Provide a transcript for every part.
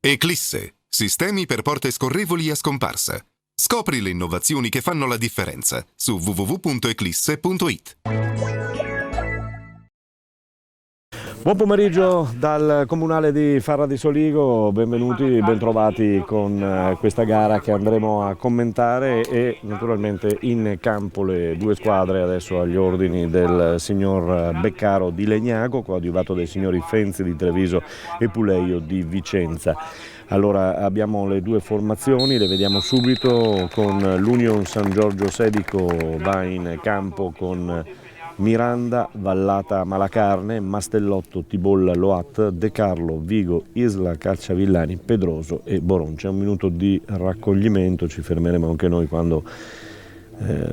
Eclisse, sistemi per porte scorrevoli a scomparsa. Scopri le innovazioni che fanno la differenza su www.eclisse.it. Buon pomeriggio dal Comunale di Farra di Soligo, benvenuti, bentrovati con questa gara che andremo a commentare e naturalmente in campo le due squadre adesso agli ordini del signor Beccaro di Legnago, coadiuvato dai signori Fenzi di Treviso e Puleio di Vicenza. Allora abbiamo le due formazioni, le vediamo subito. Con l'Union San Giorgio Sedico va in campo con Miranda, Vallata, Malacarne, Mastellotto, Tibolla, Loat, De Carlo, Vigo, Isla, Calciavillani, Pedroso e Boron. C'è un minuto di raccoglimento, ci fermeremo anche noi quando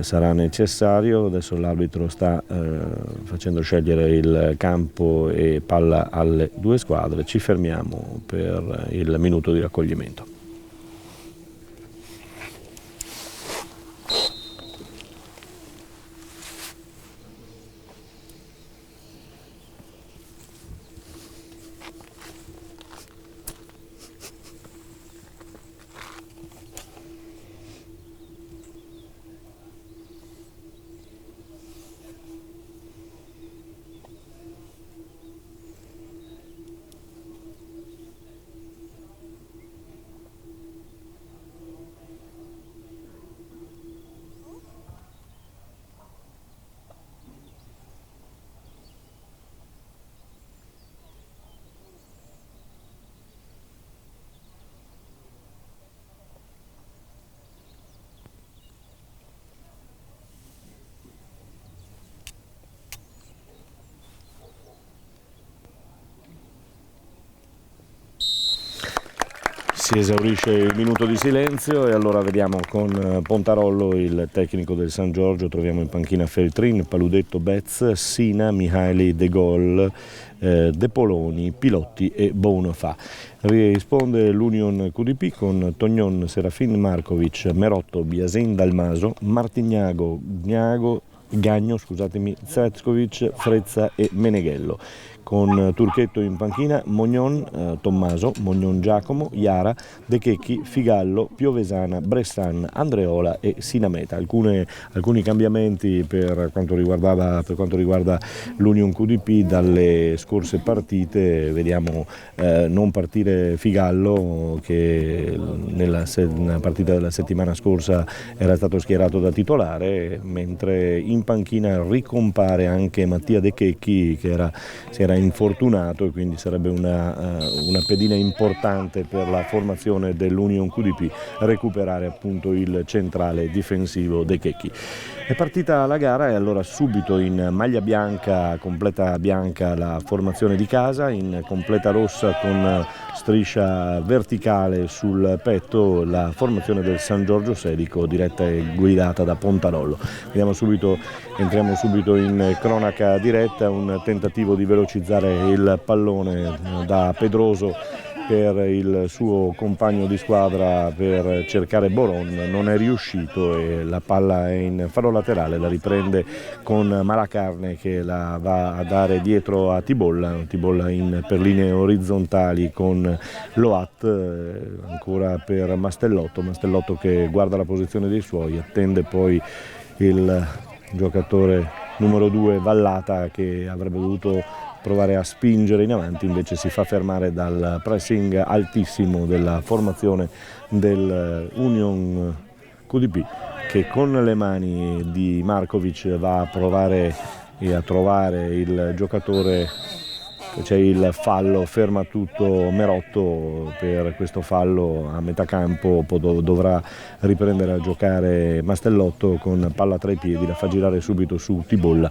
sarà necessario. Adesso l'arbitro sta facendo scegliere il campo e palla alle due squadre. Ci fermiamo per il minuto di raccoglimento. Si esaurisce il minuto di silenzio e allora vediamo con Pontarollo, il tecnico del San Giorgio. Troviamo in panchina Feltrin, Paludetto, Betz, Sina, Mihaili, De Gaulle, De Poloni, Pilotti e Bonfa. Risponde l'Union QDP con Tognon, Serafin Markovic, Merotto, Biasin, Dalmaso, Martignago, Gagno, Zetskovic, Frezza e Meneghello. Con Turchetto in panchina, Mognon, Tommaso, Mognon Giacomo, Iara, De Checchi, Figallo, Piovesana, Bressan, Andreola e Sinameta. Alcuni cambiamenti per quanto riguarda l'Union QDP dalle scorse partite. Vediamo non partire Figallo, che nella partita della settimana scorsa era stato schierato da titolare, mentre in panchina ricompare anche Mattia De Checchi, che si era infortunato, e quindi sarebbe una pedina importante per la formazione dell'Union QDP recuperare appunto il centrale difensivo De Checchi. È partita la gara e allora subito in maglia bianca, completa bianca la formazione di casa, in completa rossa con striscia verticale sul petto la formazione del San Giorgio Sedico, diretta e guidata da Pontarollo. Entriamo subito in cronaca diretta, un tentativo di velocizzare il pallone da Pedroso per il suo compagno di squadra per cercare Boron, non è riuscito e la palla è in fallo laterale, la riprende con Malacarne che la va a dare dietro a Tibolla per linee orizzontali con Loat, ancora per Mastellotto che guarda la posizione dei suoi, attende poi il giocatore numero 2 Vallata, che avrebbe dovuto provare a spingere in avanti, invece si fa fermare dal pressing altissimo della formazione dell'Union QDP, che con le mani di Markovic va a provare e a trovare il giocatore. C'è il fallo, ferma tutto Merotto per questo fallo a metà campo, dovrà riprendere a giocare Mastellotto con palla tra i piedi, la fa girare subito su Tibolla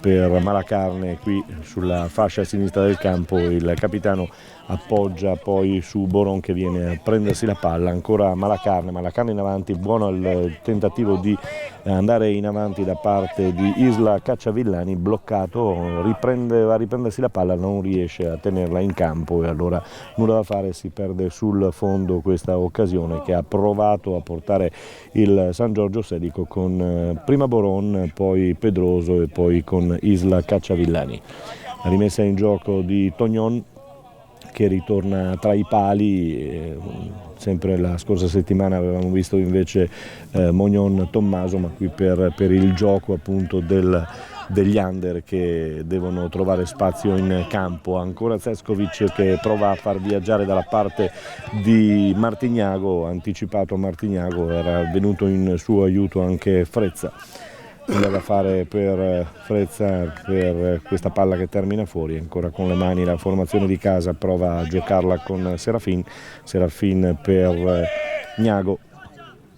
per Malacarne qui sulla fascia sinistra del campo, il capitano appoggia poi su Boron che viene a prendersi la palla, ancora Malacarne in avanti, buono il tentativo di andare in avanti da parte di Isla Cacciavillani, bloccato, va a riprendersi la palla, non riesce a tenerla in campo e allora nulla da fare, si perde sul fondo questa occasione che ha provato a portare il San Giorgio Sedico con prima Boron, poi Pedroso e poi con Isla Cacciavillani. La rimessa in gioco di Tognon che ritorna tra i pali. Sempre la scorsa settimana avevamo visto invece Mognon Tommaso, ma qui per il gioco appunto degli under che devono trovare spazio in campo. Ancora Cescovic che prova a far viaggiare dalla parte di Martignago, anticipato Martignago, era venuto in suo aiuto anche Frezza. Nulla da fare per Frezza per questa palla che termina fuori, ancora con le mani la formazione di casa prova a giocarla con Serafin per Gnago,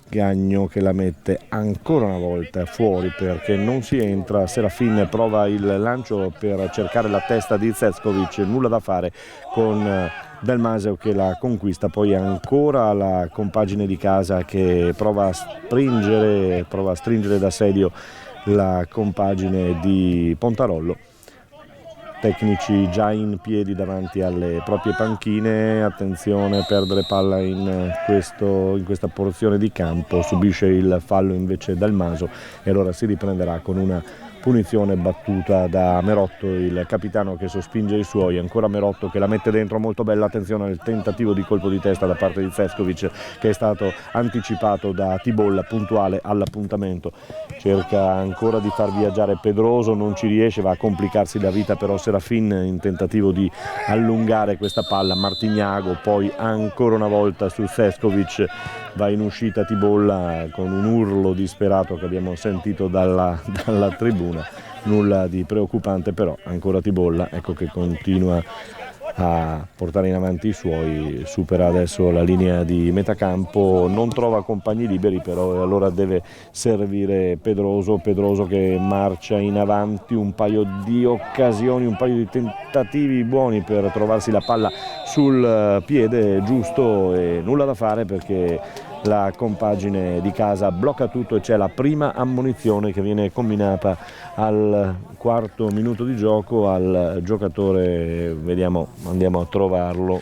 Gagno che la mette ancora una volta fuori perché non si entra. Serafin prova il lancio per cercare la testa di Cescovic, nulla da fare con Del Maseo che la conquista. Poi ancora la compagine di casa che prova a stringere d'assedio la compagine di Pontarollo. Tecnici già in piedi davanti alle proprie panchine. Attenzione, perdere palla in questa porzione di campo, subisce il fallo invece Del Maso e allora si riprenderà con una punizione battuta da Merotto, il capitano che sospinge i suoi. Ancora Merotto che la mette dentro, molto bella. Attenzione al tentativo di colpo di testa da parte di Cescovic che è stato anticipato da Tibolla, puntuale all'appuntamento. Cerca ancora di far viaggiare Pedroso, non ci riesce, va a complicarsi la vita però Serafin in tentativo di allungare questa palla. Martignago poi ancora una volta su Cescovic, va in uscita Tibolla con un urlo disperato che abbiamo sentito dalla tribuna. Nulla di preoccupante però ancora Tibolla, ecco che continua a portare in avanti i suoi, supera adesso la linea di metacampo, non trova compagni liberi però e allora deve servire Pedroso che marcia in avanti, un paio di occasioni, un paio di tentativi buoni per trovarsi la palla sul piede giusto e nulla da fare perché la compagine di casa blocca tutto e c'è la prima ammonizione che viene combinata al quarto minuto di gioco al giocatore, vediamo, andiamo a trovarlo,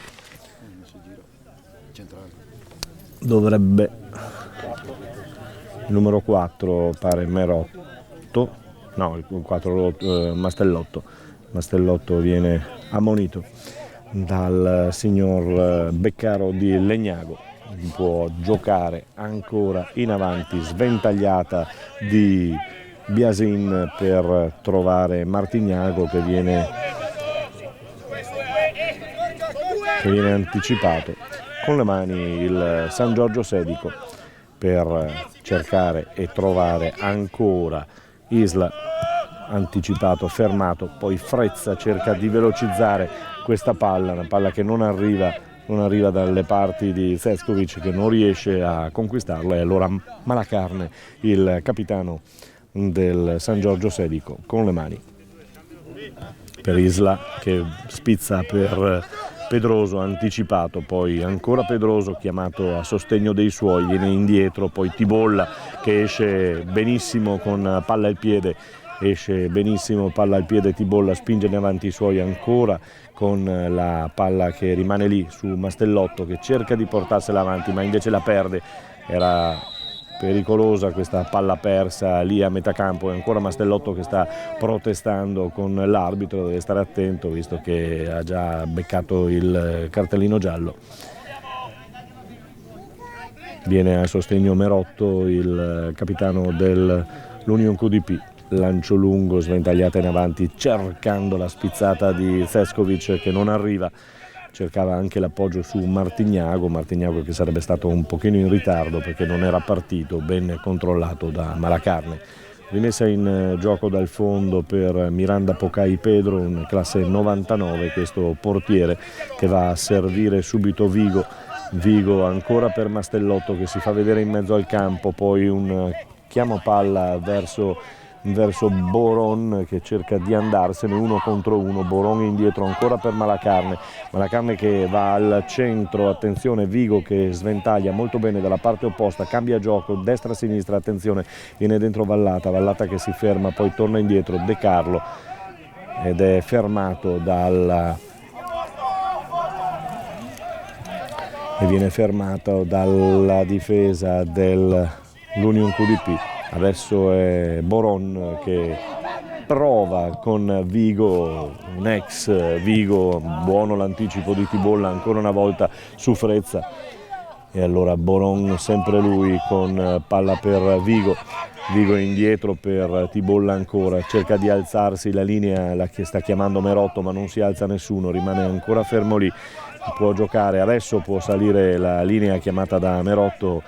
dovrebbe il numero 4 pare Merotto, no il 4 Mastellotto viene ammonito dal signor Beccaro di Legnago. Può giocare ancora in avanti, sventagliata di Biasin per trovare Martignago che viene anticipato. Con le mani il San Giorgio Sedico per cercare e trovare ancora Isla, anticipato, fermato, poi Frezza cerca di velocizzare questa palla, una palla che non arriva dalle parti di Cescovic che non riesce a conquistarla e allora Malacarne, il capitano del San Giorgio Sedico, con le mani per Isla che spizza per Pedroso, anticipato, poi ancora Pedroso chiamato a sostegno dei suoi, viene indietro, poi Tibolla che esce benissimo con palla al piede. Tibolla spinge in avanti i suoi ancora con la palla che rimane lì su Mastellotto che cerca di portarsela avanti ma invece la perde, era pericolosa questa palla persa lì a metà campo e ancora Mastellotto che sta protestando con l'arbitro, deve stare attento visto che ha già beccato il cartellino giallo. Viene a sostegno Merotto, il capitano dell'Union QDP. Lancio lungo, sventagliata in avanti cercando la spizzata di Cescovic che non arriva, cercava anche l'appoggio su Martignago che sarebbe stato un pochino in ritardo perché non era partito, ben controllato da Malacarne. Rimessa in gioco dal fondo per Miranda Pocai Pedro, un classe 99, questo portiere che va a servire subito Vigo ancora per Mastellotto che si fa vedere in mezzo al campo, poi un chiamo palla verso Boron che cerca di andarsene 1 contro 1, Boron indietro ancora per Malacarne che va al centro, attenzione Vigo che sventaglia molto bene dalla parte opposta, cambia gioco destra-sinistra, attenzione viene dentro Vallata che si ferma, poi torna indietro De Carlo ed è fermato viene fermato dalla difesa dell'Union QDP. Adesso è Boron che prova con Vigo, un ex Vigo, buono l'anticipo di Tibolla ancora una volta su Frezza, e allora Boron sempre lui con palla per Vigo. Vigo indietro per Tibolla ancora, cerca di alzarsi, la linea la che sta chiamando Merotto ma non si alza nessuno, rimane ancora fermo lì, può giocare, adesso può salire la linea chiamata da Merotto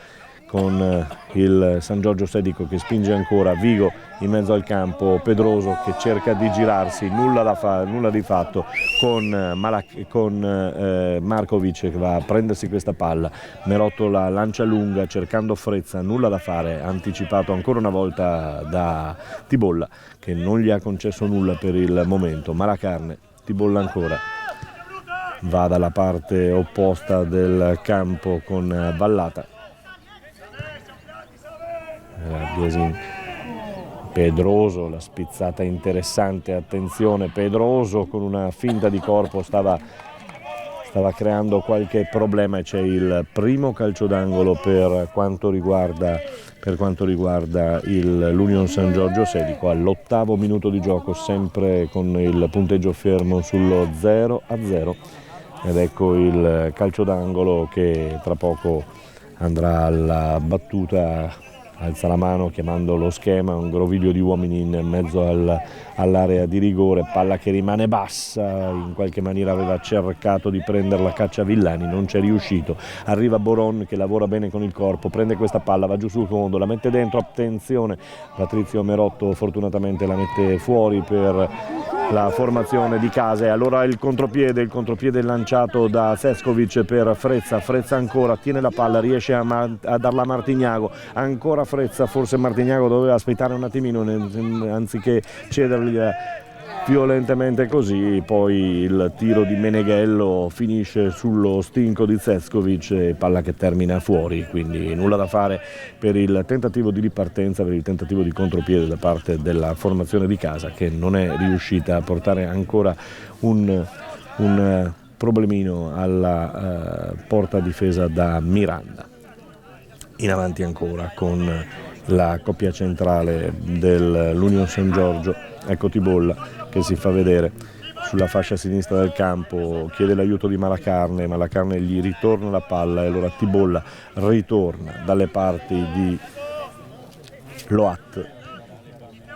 con il San Giorgio Sedico che spinge ancora, Vigo in mezzo al campo, Pedroso che cerca di girarsi, nulla di fatto con Markovic che va a prendersi questa palla, Merotto la lancia lunga cercando Frezza, nulla da fare, anticipato ancora una volta da Tibolla che non gli ha concesso nulla per il momento, Malacarne, Tibolla ancora, va dalla parte opposta del campo con Vallata. Pedroso, la spizzata interessante, attenzione, Pedroso con una finta di corpo stava creando qualche problema e c'è il primo calcio d'angolo per quanto riguarda l'Union San Giorgio Sedico all'8° minuto di gioco, sempre con il punteggio fermo sullo 0-0, ed ecco il calcio d'angolo che tra poco andrà alla battuta. Alza la mano chiamando lo schema, un groviglio di uomini in mezzo all'area di rigore, palla che rimane bassa, in qualche maniera aveva cercato di prenderla Cacciavillani, non ci è riuscito, arriva Boron che lavora bene con il corpo, prende questa palla, va giù sul fondo, la mette dentro, attenzione, Patrizio Merotto fortunatamente la mette fuori per la formazione di casa, e allora il contropiede lanciato da Seskovic per Frezza ancora, tiene la palla, riesce a darla a Martignago, ancora Frezza, forse Martignago doveva aspettare un attimino anziché cedergli violentemente così, poi il tiro di Meneghello finisce sullo stinco di Seskovic e palla che termina fuori, quindi nulla da fare per il tentativo di ripartenza, per il tentativo di contropiede da parte della formazione di casa che non è riuscita a portare ancora un problemino alla porta difesa da Miranda. In avanti ancora con la coppia centrale dell'Union San Giorgio, ecco Tibolla che si fa vedere sulla fascia sinistra del campo, chiede l'aiuto di Malacarne gli ritorna la palla e allora Tibolla ritorna dalle parti di Loat,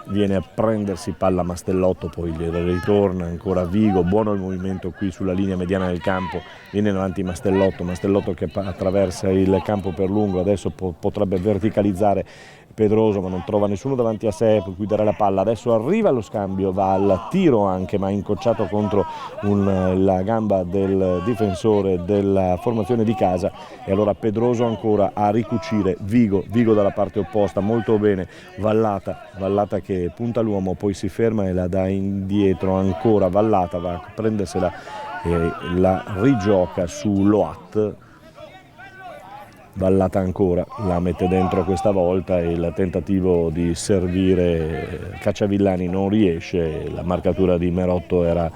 viene a prendersi palla Mastellotto, poi gli ritorna ancora Vigo, buono il movimento qui sulla linea mediana del campo, viene avanti Mastellotto che attraversa il campo per lungo, adesso potrebbe verticalizzare Pedroso ma non trova nessuno davanti a sé per cui dare la palla, adesso arriva allo scambio, va al tiro anche ma incocciato contro la gamba del difensore della formazione di casa, e allora Pedroso ancora a ricucire Vigo dalla parte opposta, molto bene Vallata che punta l'uomo, poi si ferma e la dà indietro ancora, Vallata va a prendersela e la rigioca su Loat, Vallata ancora, la mette dentro questa volta e il tentativo di servire Cacciavillani non riesce, la marcatura di Merotto era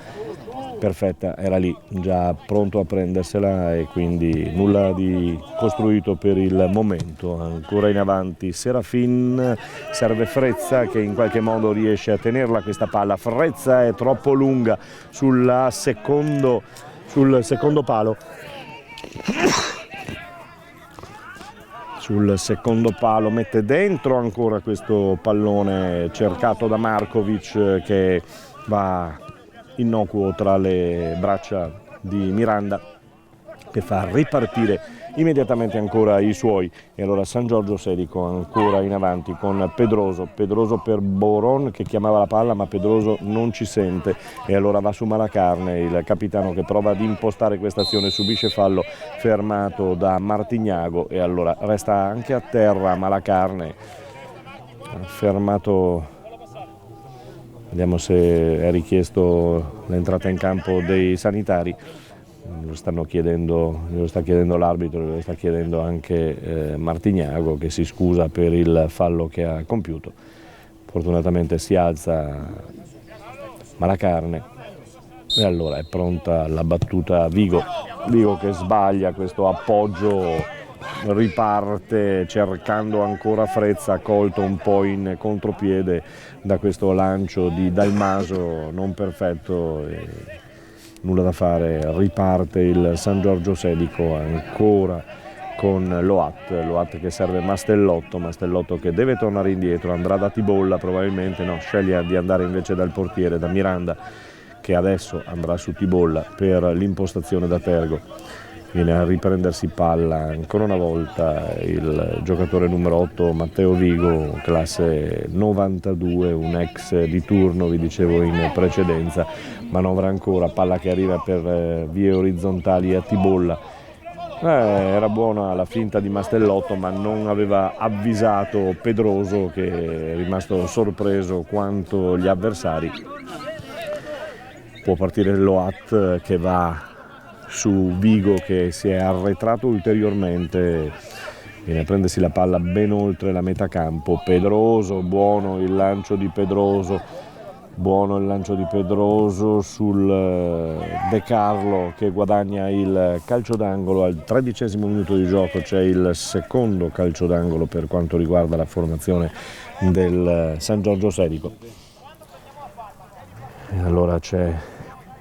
perfetta, era lì già pronto a prendersela e quindi nulla di costruito per il momento. Ancora in avanti Serafin, serve Frezza che in qualche modo riesce a tenerla questa palla, Frezza è troppo lunga sul secondo palo. Sul secondo palo mette dentro ancora questo pallone cercato da Markovic che va innocuo tra le braccia di Miranda che fa ripartire immediatamente ancora i suoi, e allora San Giorgio Sedico ancora in avanti con Pedroso per Boron che chiamava la palla ma Pedroso non ci sente e allora va su Malacarne, il capitano che prova ad impostare questa azione, subisce fallo fermato da Martignago e allora resta anche a terra Malacarne, fermato. Vediamo se è richiesto l'entrata in campo dei sanitari. Lo sta chiedendo l'arbitro, lo sta chiedendo anche Martignago che si scusa per il fallo che ha compiuto. Fortunatamente si alza Malacarne e allora è pronta la battuta Vigo che sbaglia questo appoggio riparte cercando ancora Frezza, colto un po' in contropiede da questo lancio di Dalmaso non perfetto, e nulla da fare, riparte il San Giorgio Sedico ancora con Loat che serve Mastellotto che deve tornare indietro, andrà da Tibolla probabilmente, no, sceglie di andare invece dal portiere, da Miranda, che adesso andrà su Tibolla per l'impostazione da Tergo. Viene a riprendersi palla ancora una volta il giocatore numero 8 Matteo Vigo, classe 92, un ex di turno, vi dicevo in precedenza. Manovra ancora, palla che arriva per vie orizzontali a Tibolla. Era buona la finta di Mastellotto, ma non aveva avvisato Pedroso, che è rimasto sorpreso quanto gli avversari. Può partire Loat che va su Vigo, che si è arretrato ulteriormente, viene a prendersi la palla ben oltre la metà campo. Pedroso, buono il lancio di Pedroso sul De Carlo, che guadagna il calcio d'angolo. Al 13° minuto di gioco c'è il secondo calcio d'angolo per quanto riguarda la formazione del San Giorgio Sedico. E allora c'è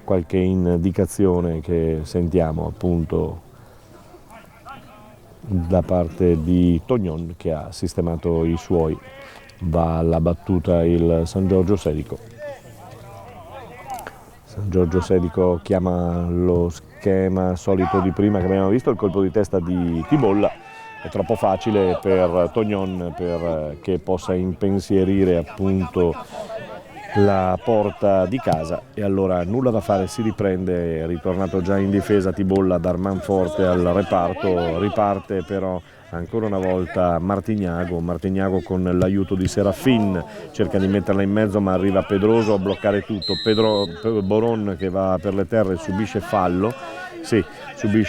qualche indicazione che sentiamo appunto da parte di Tognon, che ha sistemato i suoi. Va alla battuta il San Giorgio Sedico. San Giorgio Sedico chiama lo schema solito di prima che abbiamo visto, il colpo di testa di Tibolla è troppo facile per Tognon che possa impensierire appunto la porta di casa, e allora nulla da fare, si riprende, è ritornato già in difesa Tibolla, Darman forte al reparto, riparte però ancora una volta Martignago con l'aiuto di Serafin, cerca di metterla in mezzo ma arriva Pedroso a bloccare tutto. Boron che va per le terre subisce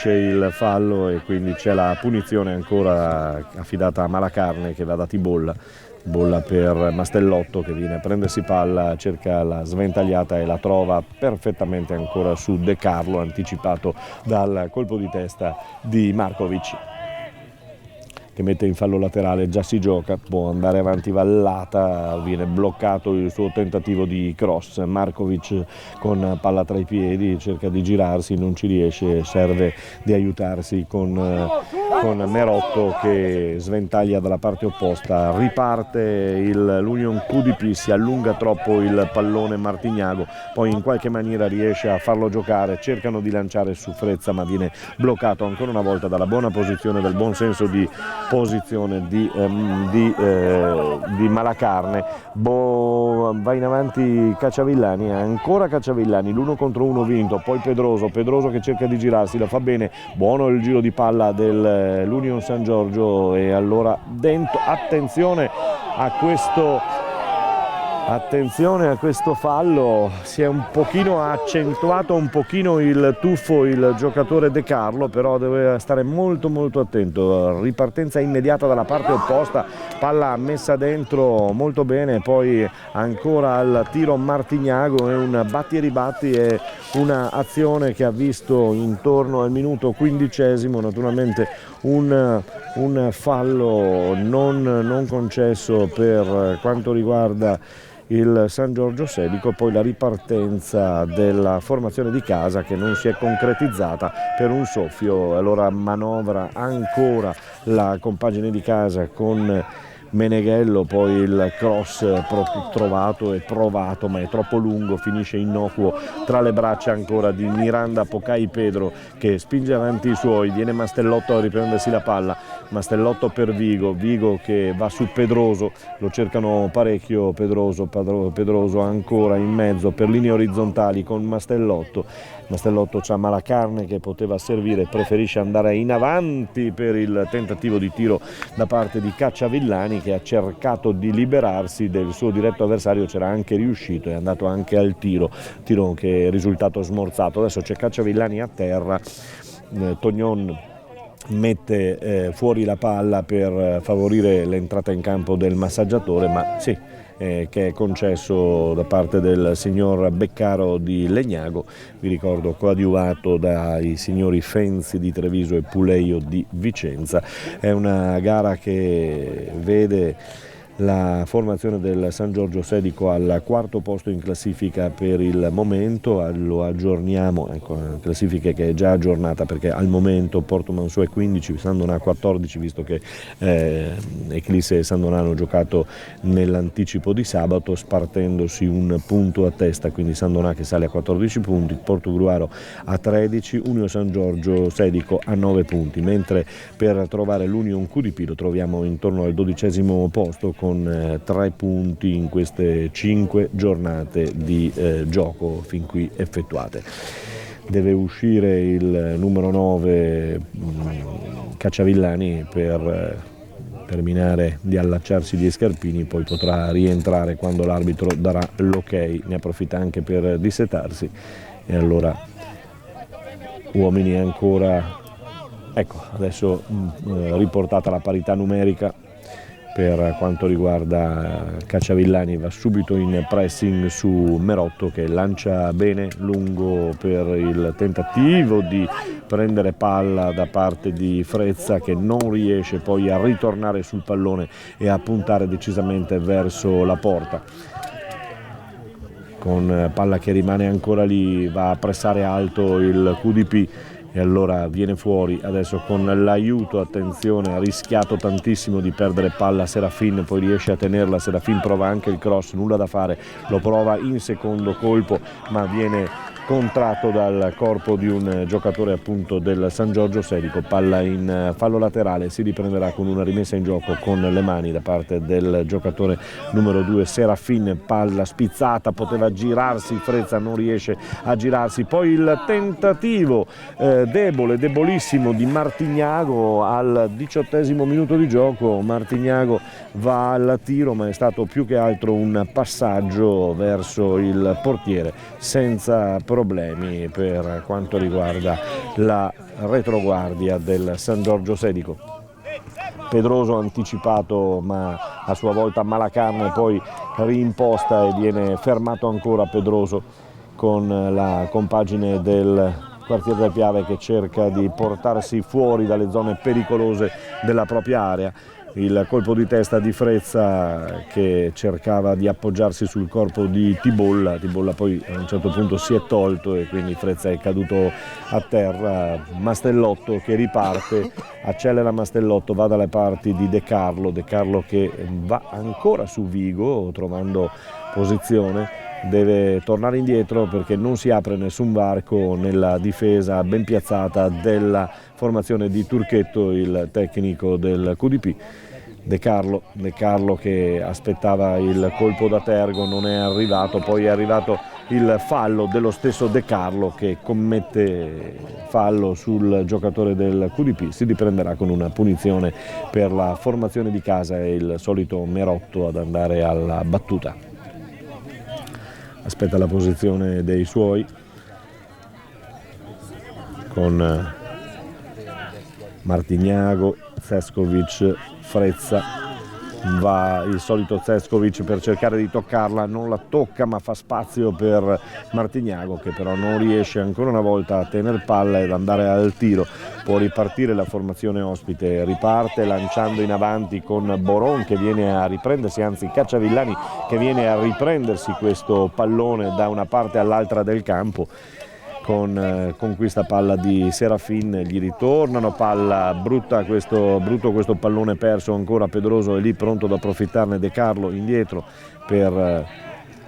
il fallo e quindi c'è la punizione ancora affidata a Malacarne, che va da Tibolla per Mastellotto, che viene a prendersi palla, cerca la sventagliata e la trova perfettamente ancora su De Carlo, anticipato dal colpo di testa di Markovic, che mette in fallo laterale. Già si gioca, può andare avanti Vallata, viene bloccato il suo tentativo di cross. Markovic con palla tra i piedi cerca di girarsi, non ci riesce, serve di aiutarsi con Merotto che sventaglia dalla parte opposta. Riparte l'Union QDP, si allunga troppo il pallone Martignago, poi in qualche maniera riesce a farlo giocare, cercano di lanciare su Frezza ma viene bloccato ancora una volta dalla buona posizione, dal buon senso di posizione di Malacarne. Va in avanti Cacciavillani, ancora Cacciavillani, l'1 contro 1 vinto, poi Pedroso che cerca di girarsi, lo fa bene, buono il giro di palla dell'Union San Giorgio, e allora dentro, attenzione a questo fallo, si è ha accentuato un pochino il tuffo il giocatore De Carlo, però deve stare molto attento. Ripartenza immediata dalla parte opposta, palla messa dentro molto bene, poi ancora al tiro Martignago, è un batti e ribatti, è una azione che ha visto intorno al minuto 15° naturalmente un fallo non concesso per quanto riguarda il San Giorgio Sedico, poi la ripartenza della formazione di casa che non si è concretizzata per un soffio. Allora manovra ancora la compagine di casa con Meneghello, poi il cross trovato e provato ma è troppo lungo, finisce innocuo tra le braccia ancora di Miranda Pocai Pedro, che spinge avanti i suoi. Viene Mastellotto a riprendersi la palla, Mastellotto per Vigo che va su Pedroso, lo cercano parecchio. Pedroso ancora in mezzo per linee orizzontali con Mastellotto c'ha Malacarne che poteva servire, preferisce andare in avanti per il tentativo di tiro da parte di Cacciavillani, che ha cercato di liberarsi del suo diretto avversario, c'era anche riuscito, è andato anche al tiro che è risultato smorzato. Adesso c'è Cacciavillani a terra, Tognon mette fuori la palla per favorire l'entrata in campo del massaggiatore, ma sì, che è concesso da parte del signor Beccaro di Legnago, vi ricordo coadiuvato dai signori Fenzi di Treviso e Puleio di Vicenza. È una gara che vede la formazione del San Giorgio Sedico al quarto posto in classifica per il momento. Lo aggiorniamo, ecco, classifica che è già aggiornata perché al momento Porto Mansù è 15, San Donà 14, visto che Eclisse e San Donà hanno giocato nell'anticipo di sabato, spartendosi un punto a testa, quindi San Donà che sale a 14 punti, Portogruaro a 13, Unio San Giorgio Sedico a 9 punti, mentre per trovare l'Union QDP lo troviamo intorno al 12° posto con 3 punti in queste 5 giornate di gioco fin qui effettuate. Deve uscire il numero 9 Cacciavillani per terminare di allacciarsi gli scarpini, poi potrà rientrare quando l'arbitro darà l'ok, ne approfitta anche per dissetarsi e allora uomini ancora, ecco adesso riportata la parità numerica. Per quanto riguarda Cacciavillani va subito in pressing su Merotto che lancia bene lungo per il tentativo di prendere palla da parte di Frezza, che non riesce poi a ritornare sul pallone e a puntare decisamente verso la porta. Con palla che rimane ancora lì va a pressare alto il QDP e allora viene fuori adesso con l'aiuto, attenzione, ha rischiato tantissimo di perdere palla Serafin, poi riesce a tenerla, Serafin prova anche il cross, nulla da fare, lo prova in secondo colpo ma viene contratto dal corpo di un giocatore appunto del San Giorgio Sedico, palla in fallo laterale, si riprenderà con una rimessa in gioco con le mani da parte del giocatore numero 2 Serafin, palla spizzata, poteva girarsi, Frezza non riesce a girarsi, poi il tentativo debolissimo di Martignago al 18° minuto di gioco, Martignago va al tiro ma è stato più che altro un passaggio verso il portiere senza problemi per quanto riguarda la retroguardia del San Giorgio Sedico. Pedroso anticipato ma a sua volta Malacarne poi riimposta e viene fermato ancora Pedroso con la compagine del quartiere del Piave che cerca di portarsi fuori dalle zone pericolose della propria area. Il colpo di testa di Frezza che cercava di appoggiarsi sul corpo di Tibolla poi a un certo punto si è tolto e quindi Frezza è caduto a terra. Mastellotto che riparte, accelera Mastellotto, va dalle parti di De Carlo che va ancora su Vigo trovando posizione, deve tornare indietro perché non si apre nessun varco nella difesa ben piazzata della formazione di Turchetto, il tecnico del QDP. De Carlo che aspettava il colpo da tergo, non è arrivato, poi è arrivato il fallo dello stesso De Carlo che commette fallo sul giocatore del QDP, si riprenderà con una punizione per la formazione di casa e il solito Merotto ad andare alla battuta. Aspetta la posizione dei suoi con Martignago, Zeskovic, Frezza, va il solito Zeskovic per cercare di toccarla, non la tocca ma fa spazio per Martignago che però non riesce ancora una volta a tenere palla ed andare al tiro. Può ripartire la formazione ospite, riparte lanciando in avanti con Boron che viene a riprendersi, anzi Cacciavillani che viene a riprendersi questo pallone da una parte all'altra del campo. Con questa palla di Serafin gli ritornano, palla brutto questo pallone perso, ancora Pedroso è lì pronto ad approfittarne, De Carlo indietro per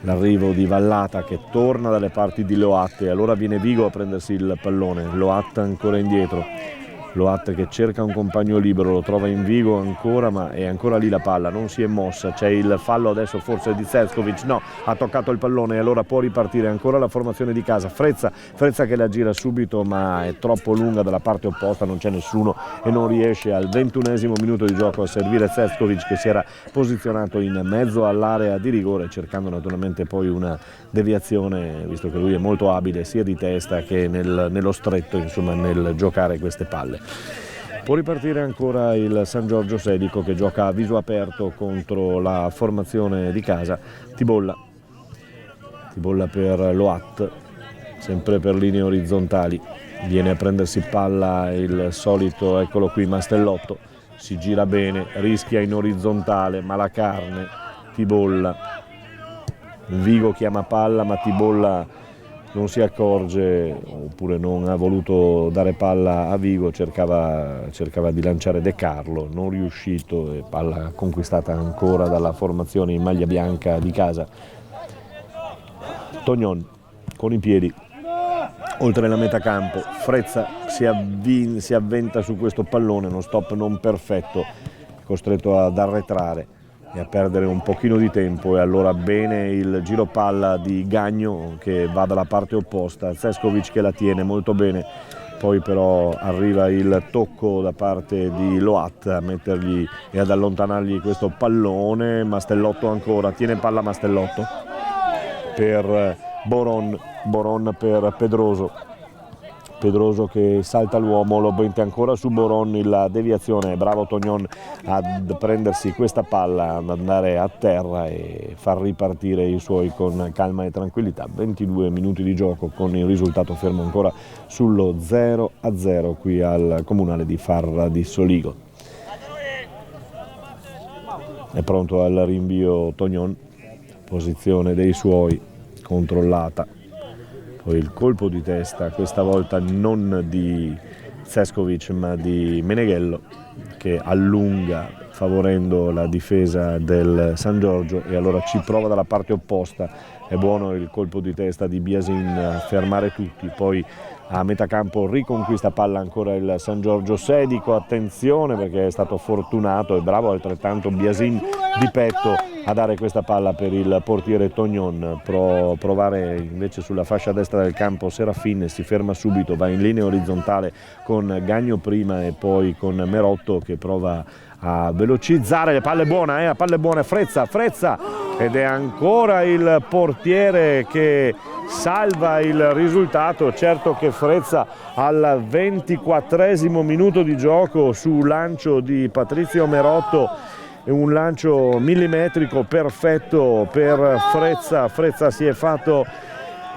l'arrivo di Vallata che torna dalle parti di Loatte, allora viene Vigo a prendersi il pallone, Loatte ancora indietro, Loatte che cerca un compagno libero, lo trova in Vigo ancora ma è ancora lì la palla, non si è mossa, c'è il fallo adesso forse di Zeskovic, no, ha toccato il pallone e allora può ripartire ancora la formazione di casa, Frezza che la gira subito ma è troppo lunga dalla parte opposta, non c'è nessuno e non riesce al 21° minuto di gioco a servire Zeskovic che si era posizionato in mezzo all'area di rigore cercando naturalmente poi una deviazione, visto che lui è molto abile sia di testa che nello stretto, insomma nel giocare queste palle. Può ripartire ancora il San Giorgio Sedico che gioca a viso aperto contro la formazione di casa. Tibolla per Loat, sempre per linee orizzontali, viene a prendersi palla il solito, eccolo qui, Mastellotto, si gira bene, rischia in orizzontale, ma la carne, Tibolla, Vigo chiama palla ma Tibolla non si accorge, oppure non ha voluto dare palla a Vigo, cercava di lanciare De Carlo, non riuscito, e palla conquistata ancora dalla formazione in maglia bianca di casa. Tognon con i piedi oltre la metà campo, Frezza si avventa su questo pallone, uno stop non perfetto, costretto ad arretrare e a perdere un pochino di tempo, e allora bene il giro palla di Gagno che va dalla parte opposta, Zeskovic che la tiene molto bene, poi però arriva il tocco da parte di Loat a mettergli e ad allontanargli questo pallone. Mastellotto ancora, tiene palla Mastellotto per Boron per Pedroso che salta l'uomo, lo mette ancora su Boron, la deviazione, bravo Tognon ad prendersi questa palla, ad andare a terra e far ripartire i suoi con calma e tranquillità. 22 minuti di gioco con il risultato fermo ancora sullo 0-0 qui al comunale di Farra di Soligo. È pronto al rinvio Tognon, posizione dei suoi controllata. Poi il colpo di testa, questa volta non di Zeskovic ma di Meneghello, che allunga favorendo la difesa del San Giorgio, e allora ci prova dalla parte opposta. È buono il colpo di testa di Biasin a fermare tutti, poi a metà campo riconquista palla ancora il San Giorgio Sedico, attenzione perché è stato fortunato e bravo altrettanto Biasin di petto a dare questa palla per il portiere Tognon. Provare invece sulla fascia destra del campo Serafin, si ferma subito, va in linea orizzontale con Gagno prima e poi con Merotto che prova a velocizzare. Le palle buone, Frezza, ed è ancora il portiere che salva il risultato. Certo che Frezza al 24esimo minuto di gioco su lancio di Patrizio Merotto, un lancio millimetrico perfetto per Frezza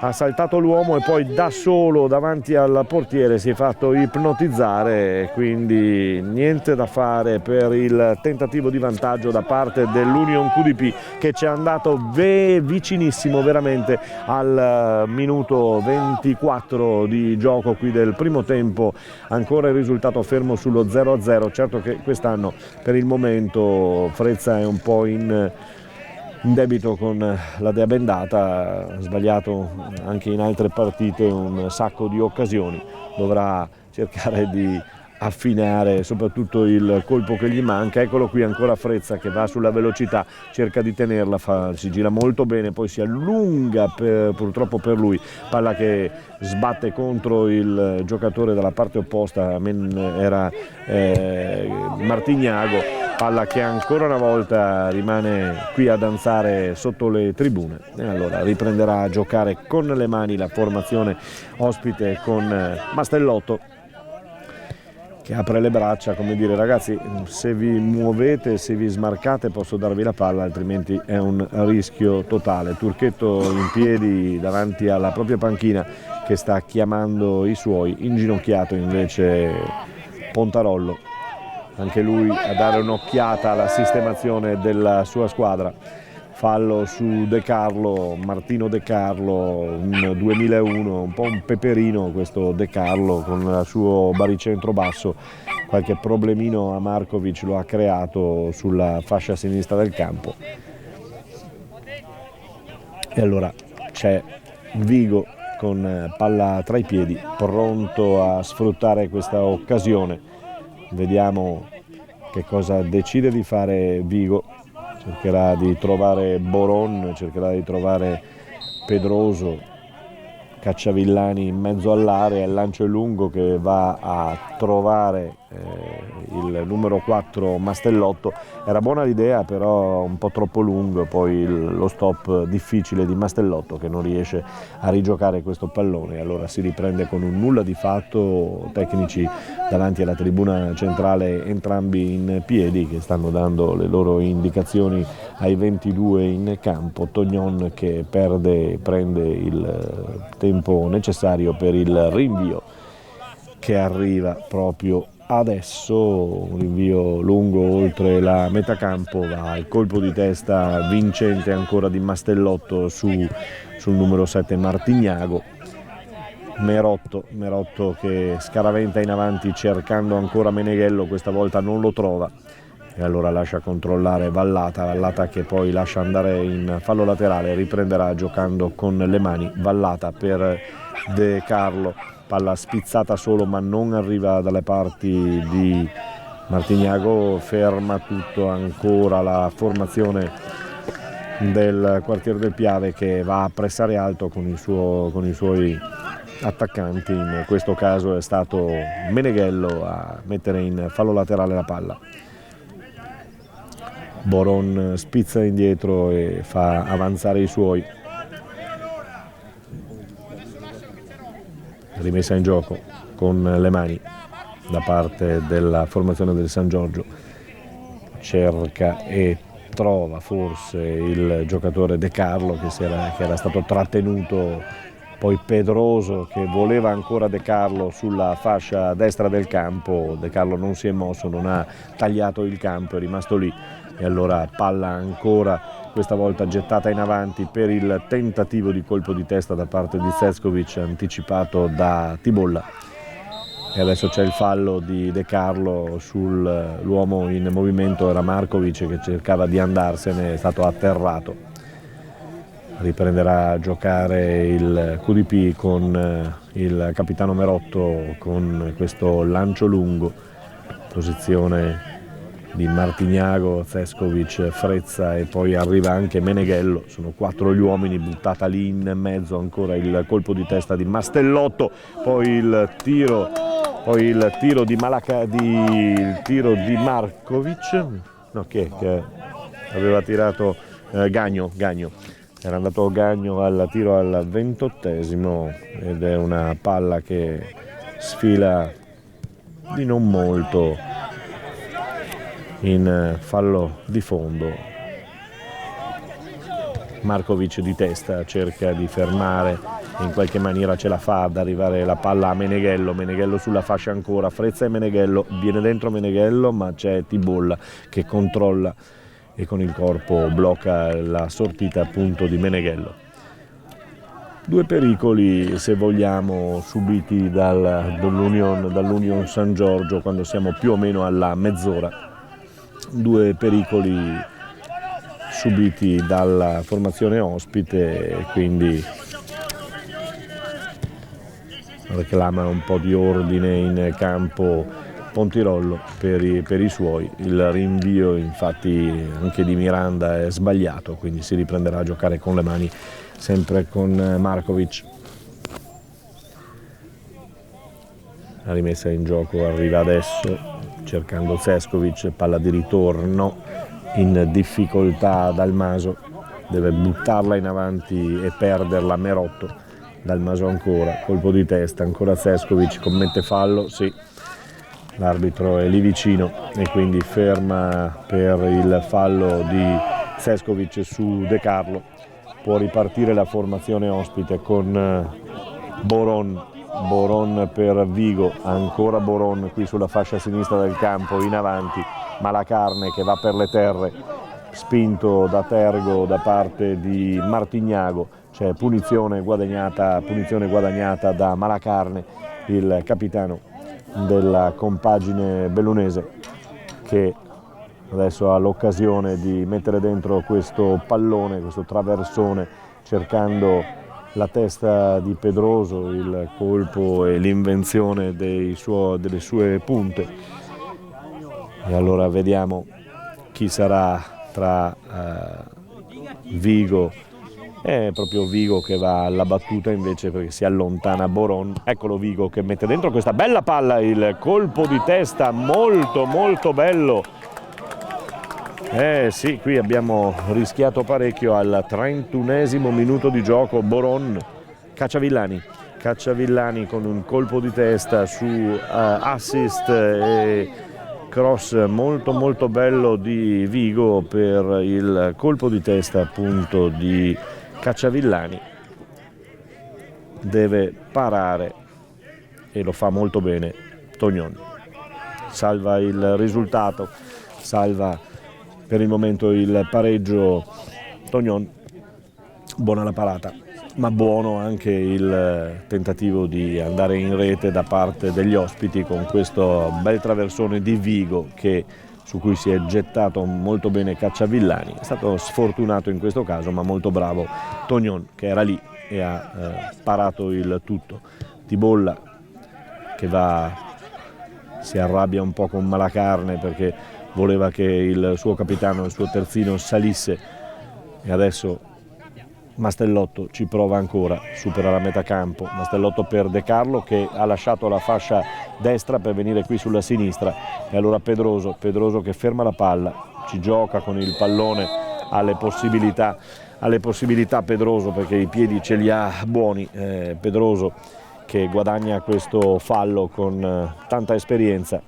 ha saltato l'uomo e poi da solo davanti al portiere si è fatto ipnotizzare, quindi niente da fare per il tentativo di vantaggio da parte dell'Union QDP, che ci è andato vicinissimo veramente al minuto 24 di gioco qui del primo tempo. Ancora il risultato fermo sullo 0-0. Certo che quest'anno per il momento Frezza è un po' in debito con la Dea Bendata, ha sbagliato anche in altre partite un sacco di occasioni, dovrà cercare di affinare soprattutto il colpo che gli manca. Eccolo qui ancora Frezza che va sulla velocità, cerca di tenerla, si gira molto bene, poi si allunga purtroppo per lui, palla che sbatte contro il giocatore dalla parte opposta, era Martignago, palla che ancora una volta rimane qui a danzare sotto le tribune, e allora riprenderà a giocare con le mani la formazione ospite con Mastellotto che apre le braccia come dire: ragazzi, se vi muovete, se vi smarcate posso darvi la palla, altrimenti è un rischio totale. Turchetto in piedi davanti alla propria panchina che sta chiamando i suoi, inginocchiato invece Pontarollo, anche lui a dare un'occhiata alla sistemazione della sua squadra. Fallo su De Carlo, Martino De Carlo, un 2001, un po' un peperino questo De Carlo con il suo baricentro basso, qualche problemino a Markovic lo ha creato sulla fascia sinistra del campo. E allora c'è Vigo con palla tra i piedi, pronto a sfruttare questa occasione. Vediamo che cosa decide di fare Vigo. Cercherà di trovare Boron, cercherà di trovare Pedroso, Cacciavillani in mezzo all'area, il lancio è lungo che va a trovare il numero 4 Mastellotto. Era buona l'idea, però un po' troppo lungo poi lo stop difficile di Mastellotto, che non riesce a rigiocare questo pallone. Allora si riprende con un nulla di fatto, tecnici davanti alla tribuna centrale entrambi in piedi, che stanno dando le loro indicazioni ai 22 in campo. Tognon che prende il tempo necessario per il rinvio che arriva proprio adesso, un rinvio lungo oltre la metà campo, va il colpo di testa vincente ancora di Mastellotto sul numero 7 Martignago. Merotto che scaraventa in avanti cercando ancora Meneghello, questa volta non lo trova e allora lascia controllare Vallata che poi lascia andare in fallo laterale, riprenderà giocando con le mani. Vallata per De Carlo, palla spizzata solo ma non arriva dalle parti di Martignago, ferma tutto ancora la formazione del quartiere del Piave, che va a pressare alto con i suoi attaccanti. In questo caso è stato Meneghello a mettere in fallo laterale la palla. Boron spizza indietro e fa avanzare i suoi. Rimessa in gioco con le mani da parte della formazione del San Giorgio, cerca e trova forse il giocatore De Carlo che era stato trattenuto, poi Pedroso che voleva ancora De Carlo sulla fascia destra del campo. De Carlo non si è mosso, non ha tagliato il campo, è rimasto lì e allora palla ancora questa volta gettata in avanti per il tentativo di colpo di testa da parte di Cescovic, anticipato da Tibolla. E adesso c'è il fallo di De Carlo sull'uomo in movimento, era Markovic che cercava di andarsene, è stato atterrato. Riprenderà a giocare il QDP con il capitano Merotto con questo lancio lungo, posizione di Martignago, Cescovic, Frezza e poi arriva anche Meneghello. Sono 4 gli uomini, buttata lì in mezzo ancora il colpo di testa di Mastellotto, poi il tiro di Markovic, no, che aveva tirato Gagno, era andato Gagno al tiro al 28esimo ed è una palla che sfila di non molto in fallo di fondo. Markovic di testa cerca di fermare, in qualche maniera ce la fa ad arrivare la palla a Meneghello sulla fascia ancora, Frezza e Meneghello, viene dentro Meneghello ma c'è Tibolla che controlla e con il corpo blocca la sortita appunto di Meneghello. 2 pericoli, se vogliamo, subiti dall'Union San Giorgio quando siamo più o meno alla mezz'ora. 2 pericoli subiti dalla formazione ospite e quindi reclama un po' di ordine in campo Pontirollo per i suoi. Il rinvio infatti anche di Miranda è sbagliato, quindi si riprenderà a giocare con le mani sempre con Markovic. La rimessa in gioco arriva adesso cercando Cescovic, palla di ritorno in difficoltà Dalmaso, deve buttarla in avanti e perderla Merotto. Dalmaso ancora, colpo di testa, ancora Cescovic, commette fallo, sì, l'arbitro è lì vicino e quindi ferma per il fallo di Cescovic su De Carlo. Può ripartire la formazione ospite con Boron per Vigo, ancora Boron qui sulla fascia sinistra del campo, in avanti Malacarne che va per le terre, spinto da Tergo da parte di Martignago, c'è punizione guadagnata da Malacarne, il capitano della compagine bellunese, che adesso ha l'occasione di mettere dentro questo pallone, questo traversone, cercando la testa di Pedroso, il colpo e l'invenzione delle sue punte. E allora vediamo chi sarà tra Vigo È proprio Vigo che va alla battuta invece perché si allontana Boron. Eccolo Vigo che mette dentro questa bella palla, il colpo di testa molto molto bello. Sì, qui abbiamo rischiato parecchio al 31esimo minuto di gioco. Boron, Cacciavillani con un colpo di testa su assist e cross molto molto bello di Vigo per il colpo di testa appunto di Cacciavillani. Deve parare e lo fa molto bene Tognon. Salva il risultato, salva per il momento il pareggio Tognon. Buona la parata, ma buono anche il tentativo di andare in rete da parte degli ospiti con questo bel traversone di Vigo su cui si è gettato molto bene Cacciavillani. È stato sfortunato in questo caso, ma molto bravo Tognon che era lì e ha parato il tutto. Tibolla che si arrabbia un po' con Malacarne perché voleva che il suo capitano, il suo terzino salisse, e adesso Mastellotto ci prova ancora, supera la metà campo. Mastellotto per De Carlo che ha lasciato la fascia destra per venire qui sulla sinistra, e allora Pedroso che ferma la palla, ci gioca con il pallone, alle possibilità Pedroso perché i piedi ce li ha buoni. Pedroso che guadagna questo fallo con tanta esperienza,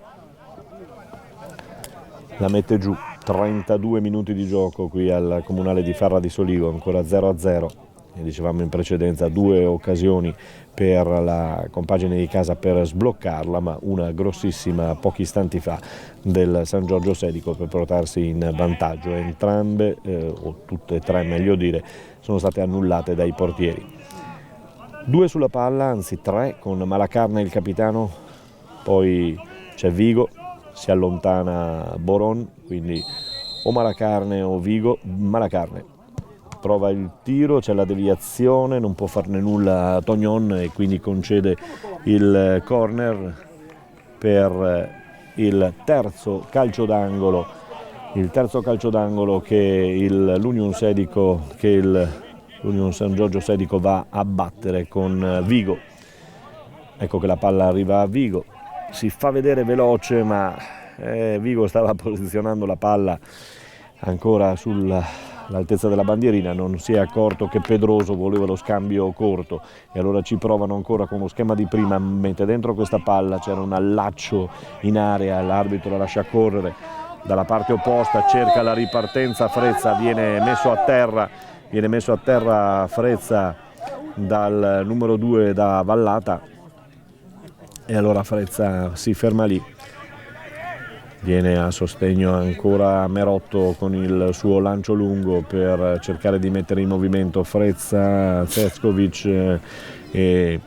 la mette giù. 32 minuti di gioco qui al Comunale di Farra di Soligo, ancora 0-0, e dicevamo in precedenza 2 occasioni per la compagine di casa per sbloccarla, ma una grossissima pochi istanti fa del San Giorgio Sedico per portarsi in vantaggio. Entrambe, o tutte e tre meglio dire, sono state annullate dai portieri. 2 sulla palla, anzi 3, con Malacarne il capitano, poi c'è Vigo, si allontana Boron, quindi o Malacarne o Vigo. Malacarne prova il tiro, c'è la deviazione, non può farne nulla Tognon e quindi concede il corner per il terzo calcio d'angolo che l'Union San Giorgio Sedico va a battere con Vigo. Ecco che la palla arriva a Vigo, si fa vedere veloce, ma Vigo stava posizionando la palla ancora sull'altezza della bandierina, non si è accorto che Pedroso voleva lo scambio corto, e allora ci provano ancora con lo schema di prima. Mette dentro questa palla, c'era un allaccio in area, l'arbitro la lascia correre dalla parte opposta, cerca la ripartenza Frezza, viene messo a terra Frezza dal numero 2 da Vallata, e allora Frezza si ferma lì. Viene a sostegno ancora Merotto con il suo lancio lungo per cercare di mettere in movimento Frezza, Zeckovic e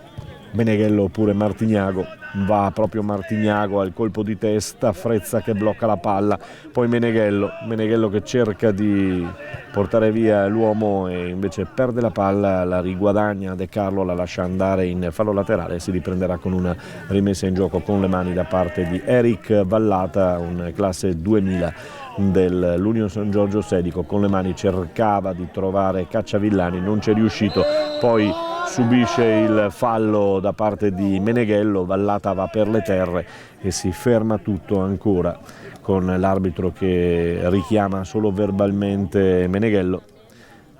Meneghello oppure Martignago. Va proprio Martignago al colpo di testa, Frezza che blocca la palla, poi Meneghello che cerca di portare via l'uomo e invece perde la palla, la riguadagna De Carlo, la lascia andare in fallo laterale e si riprenderà con una rimessa in gioco con le mani da parte di Eric Vallata, un classe 2000 dell'Union San Giorgio Sedico. Con le mani cercava di trovare Cacciavillani, non c'è riuscito, poi subisce il fallo da parte di Meneghello, Vallata va per le terre e si ferma tutto ancora con l'arbitro che richiama solo verbalmente Meneghello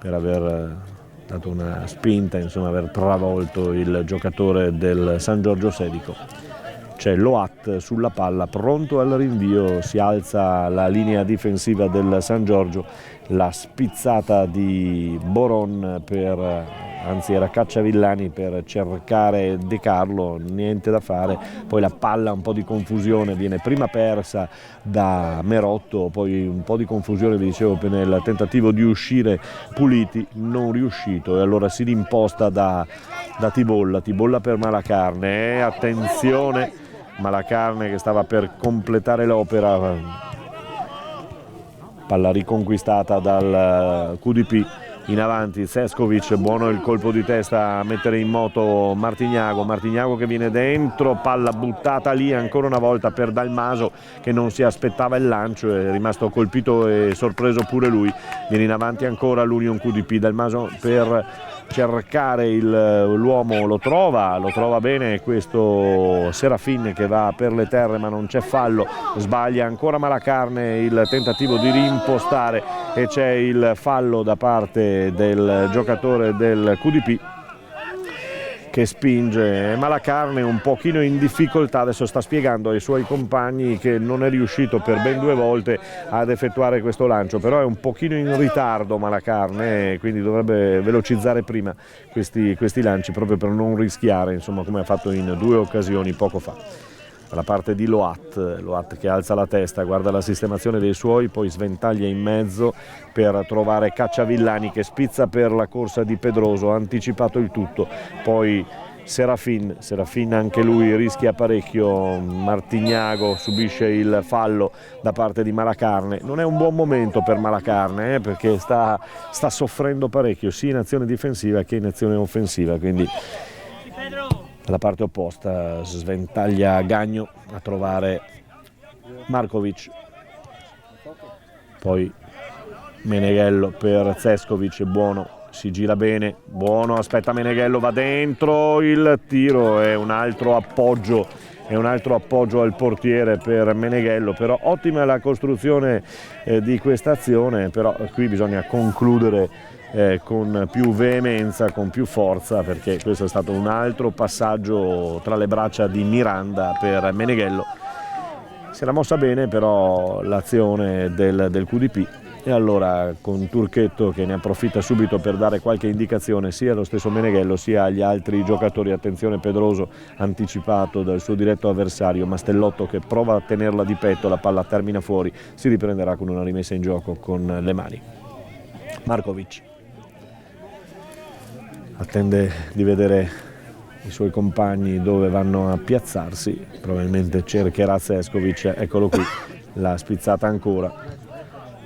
per aver dato una spinta, insomma aver travolto il giocatore del San Giorgio Sedico. C'è Loat sulla palla, pronto al rinvio, si alza la linea difensiva del San Giorgio, la spizzata di Boron era Cacciavillani per cercare De Carlo, niente da fare, poi la palla, un po' di confusione, viene prima persa da Merotto, poi un po' di confusione, vi dicevo, nel tentativo di uscire Puliti, non riuscito, e allora si rimposta da Tibolla per Malacarne, attenzione, Malacarne che stava per completare l'opera, palla riconquistata dal QDP in avanti Seskovic, buono il colpo di testa a mettere in moto Martignago che viene dentro, palla buttata lì ancora una volta per Dalmaso che non si aspettava il lancio, è rimasto colpito e sorpreso pure lui. Viene in avanti ancora l'Union QDP, Dalmaso per cercare l'uomo, lo trova bene questo Serafin che va per le terre ma non c'è fallo, sbaglia ancora Malacarne il tentativo di rimpostare e c'è il fallo da parte del giocatore del QDP che spinge Malacarne un pochino in difficoltà. Adesso sta spiegando ai suoi compagni che non è riuscito per ben 2 volte ad effettuare questo lancio, però è un pochino in ritardo Malacarne, quindi dovrebbe velocizzare prima questi lanci proprio per non rischiare, insomma, come ha fatto in 2 occasioni poco fa. Dalla parte di Loat che alza la testa, guarda la sistemazione dei suoi, poi sventaglia in mezzo per trovare Cacciavillani che spizza per la corsa di Pedroso, ha anticipato il tutto, poi Serafin anche lui rischia parecchio, Martignago subisce il fallo da parte di Malacarne, non è un buon momento per Malacarne perché sta soffrendo parecchio sia in azione difensiva che in azione offensiva, quindi dalla parte opposta sventaglia Gagno a trovare Markovic, poi Meneghello per Seskovic, buono, si gira bene, buono, aspetta Meneghello, va dentro, il tiro è un altro appoggio al portiere per Meneghello, però ottima la costruzione di questa azione, però qui bisogna concludere con più veemenza, con più forza, perché questo è stato un altro passaggio tra le braccia di Miranda per Meneghello. Si era mossa bene però l'azione del QDP e allora con Turchetto che ne approfitta subito per dare qualche indicazione sia allo stesso Meneghello sia agli altri giocatori. Attenzione, Pedroso anticipato dal suo diretto avversario, Mastellotto che prova a tenerla di petto, la palla termina fuori, si riprenderà con una rimessa in gioco con le mani. Markovic attende di vedere i suoi compagni dove vanno a piazzarsi, probabilmente cercherà Seskovic, eccolo qui, l'ha spizzata ancora,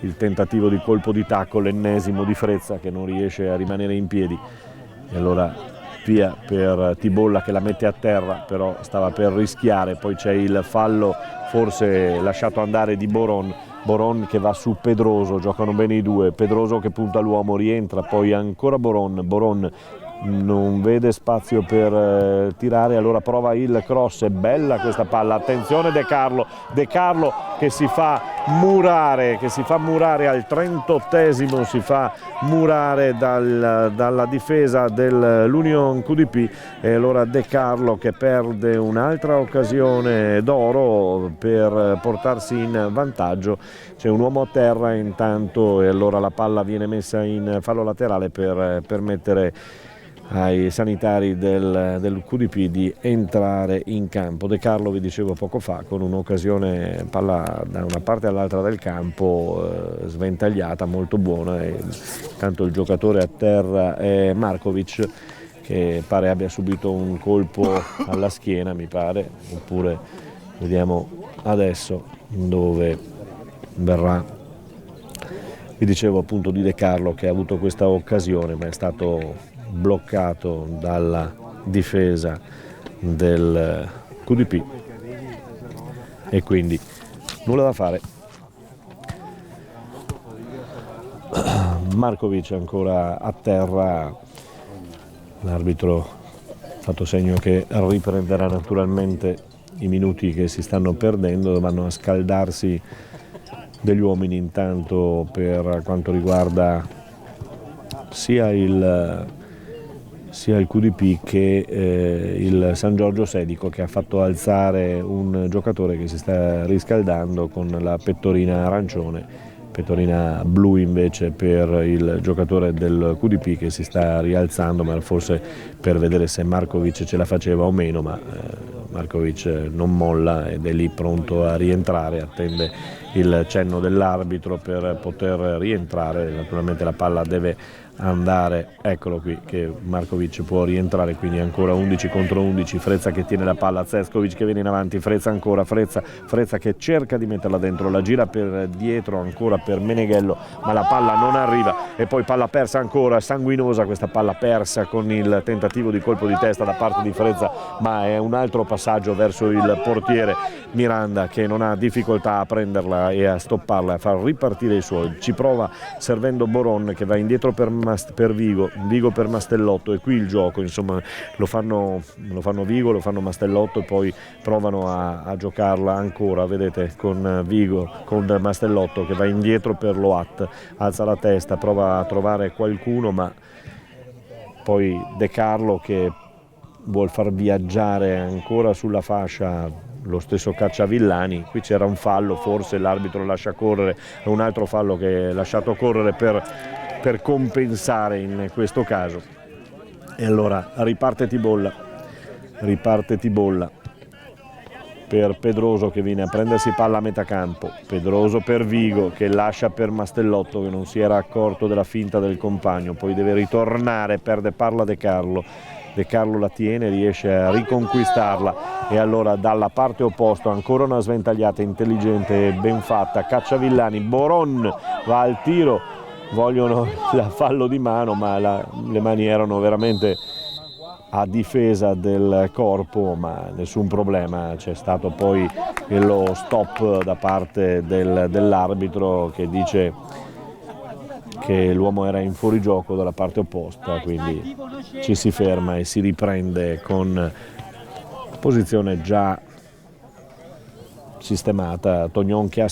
il tentativo di colpo di tacco, l'ennesimo di Frezza che non riesce a rimanere in piedi e allora via per Tibolla che la mette a terra, però stava per rischiare, poi c'è il fallo forse lasciato andare di Boron che va su Pedroso, giocano bene i due, Pedroso che punta l'uomo, rientra, poi ancora Boron non vede spazio per tirare, allora prova il cross, è bella questa palla, attenzione De Carlo che si fa murare al 38esimo, si fa murare dalla difesa dell'Union QDP e allora De Carlo che perde un'altra occasione d'oro per portarsi in vantaggio. C'è un uomo a terra intanto e allora la palla viene messa in fallo laterale per permettere ai sanitari del QDP di entrare in campo. De Carlo, vi dicevo poco fa, con un'occasione, palla da una parte all'altra del campo, sventagliata, molto buona, e tanto il giocatore a terra è Markovic che pare abbia subito un colpo alla schiena, mi pare, oppure vediamo adesso dove verrà. Vi dicevo appunto di De Carlo che ha avuto questa occasione ma è stato bloccato dalla difesa del QDP e quindi nulla da fare. Markovic ancora a terra, l'arbitro ha fatto segno che riprenderà naturalmente i minuti che si stanno perdendo, vanno a scaldarsi degli uomini intanto per quanto riguarda sia il QDP che il San Giorgio Sedico, che ha fatto alzare un giocatore che si sta riscaldando con la pettorina arancione, pettorina blu invece per il giocatore del QDP che si sta rialzando, ma forse per vedere se Markovic ce la faceva o meno, ma Markovic non molla ed è lì pronto a rientrare, attende il cenno dell'arbitro per poter rientrare. Naturalmente la palla deve andare, eccolo qui che Markovic può rientrare, quindi ancora 11 contro 11, Frezza che tiene la palla, Cescovic che viene in avanti, Frezza ancora, Frezza che cerca di metterla dentro, la gira per dietro ancora per Meneghello, ma la palla non arriva, e poi palla persa ancora, sanguinosa questa palla persa con il tentativo di colpo di testa da parte di Frezza, ma è un altro passaggio verso il portiere Miranda che non ha difficoltà a prenderla e a stopparla, a far ripartire i suoi, ci prova servendo Boron che va indietro per Vigo per Mastellotto, e qui il gioco insomma lo fanno Vigo, lo fanno Mastellotto e poi provano a giocarla ancora, vedete, con Vigo, con Mastellotto che va indietro per Loat, alza la testa, prova a trovare qualcuno, ma poi De Carlo che vuol far viaggiare ancora sulla fascia lo stesso Cacciavillani. Qui c'era un fallo, forse l'arbitro lascia correre, è un altro fallo che è lasciato correre per compensare in questo caso, e allora riparte Tibolla per Pedroso che viene a prendersi palla a metà campo, Pedroso per Vigo che lascia per Mastellotto che non si era accorto della finta del compagno, poi deve ritornare, perde palla De Carlo la tiene, riesce a riconquistarla, e allora dalla parte opposta ancora una sventagliata intelligente e ben fatta, Cacciavillani, Boron va al tiro, vogliono la fallo di mano, ma le mani erano veramente a difesa del corpo, ma nessun problema, c'è stato poi lo stop da parte dell'arbitro che dice che l'uomo era in fuorigioco dalla parte opposta, quindi ci si ferma e si riprende con posizione già sistemata, Tognon che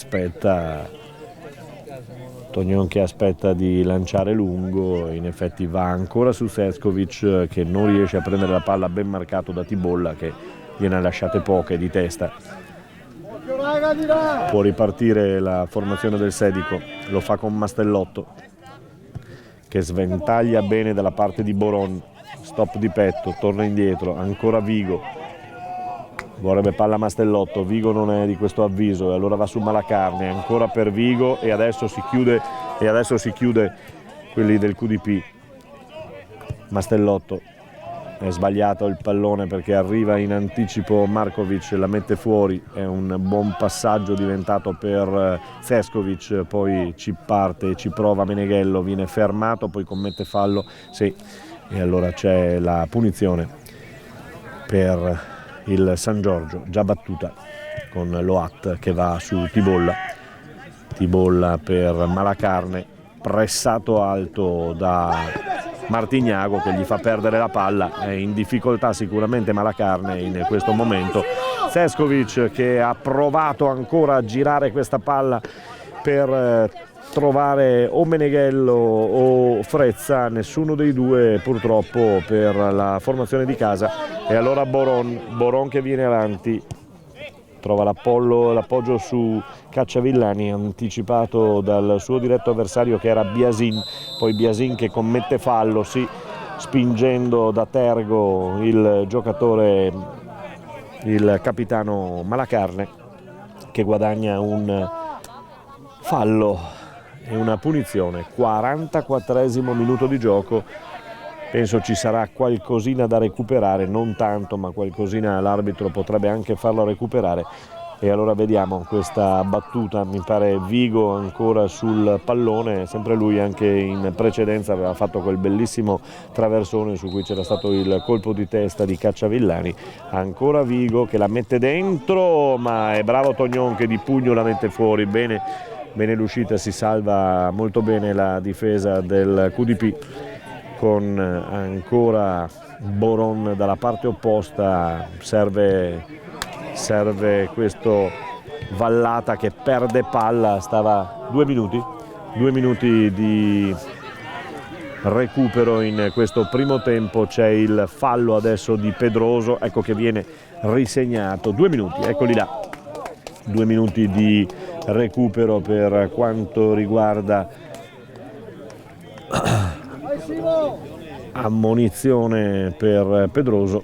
aspetta di lanciare lungo, in effetti va ancora su Cescovic che non riesce a prendere la palla, ben marcato da Tibolla che gliene lasciate poche di testa. Può ripartire la formazione del Sedico, lo fa con Mastellotto che sventaglia bene dalla parte di Boron, stop di petto, torna indietro, ancora Vigo, vorrebbe palla Mastellotto, Vigo non è di questo avviso e allora va su Malacarne, ancora per Vigo, e adesso si chiude quelli del QDP. Mastellotto, è sbagliato il pallone perché arriva in anticipo Markovic, la mette fuori, è un buon passaggio diventato per Cescovic, poi ci parte, ci prova Meneghello, viene fermato, poi commette fallo, sì, e allora c'è la punizione per il San Giorgio, già battuta con Loat che va su Tibolla per Malacarne, pressato alto da Martignago che gli fa perdere la palla, è in difficoltà sicuramente Malacarne in questo momento. Cescovic che ha provato ancora a girare questa palla per trovare o Meneghello o Frezza, nessuno dei due purtroppo per la formazione di casa, e allora Boron che viene avanti, trova l'appoggio su Cacciavillani, anticipato dal suo diretto avversario che era Biasin, poi Biasin che commette fallo, sì, spingendo da tergo il capitano Malacarne, che guadagna un fallo e una punizione. 44esimo minuto di gioco, penso ci sarà qualcosina da recuperare, non tanto, ma qualcosina l'arbitro potrebbe anche farlo recuperare, e allora vediamo questa battuta, mi pare Vigo ancora sul pallone, sempre lui, anche in precedenza aveva fatto quel bellissimo traversone su cui c'era stato il colpo di testa di Cacciavillani, ancora Vigo che la mette dentro, ma è bravo Tognon che di pugno la mette fuori, bene l'uscita, si salva molto bene la difesa del QDP, con ancora Boron dalla parte opposta, serve questo Vallata che perde palla, stava 2 minuti di recupero in questo primo tempo, c'è il fallo adesso di Pedroso, ecco che viene risegnato, 2 minuti, eccoli là, 2 minuti di recupero per quanto riguarda ammonizione per Pedroso,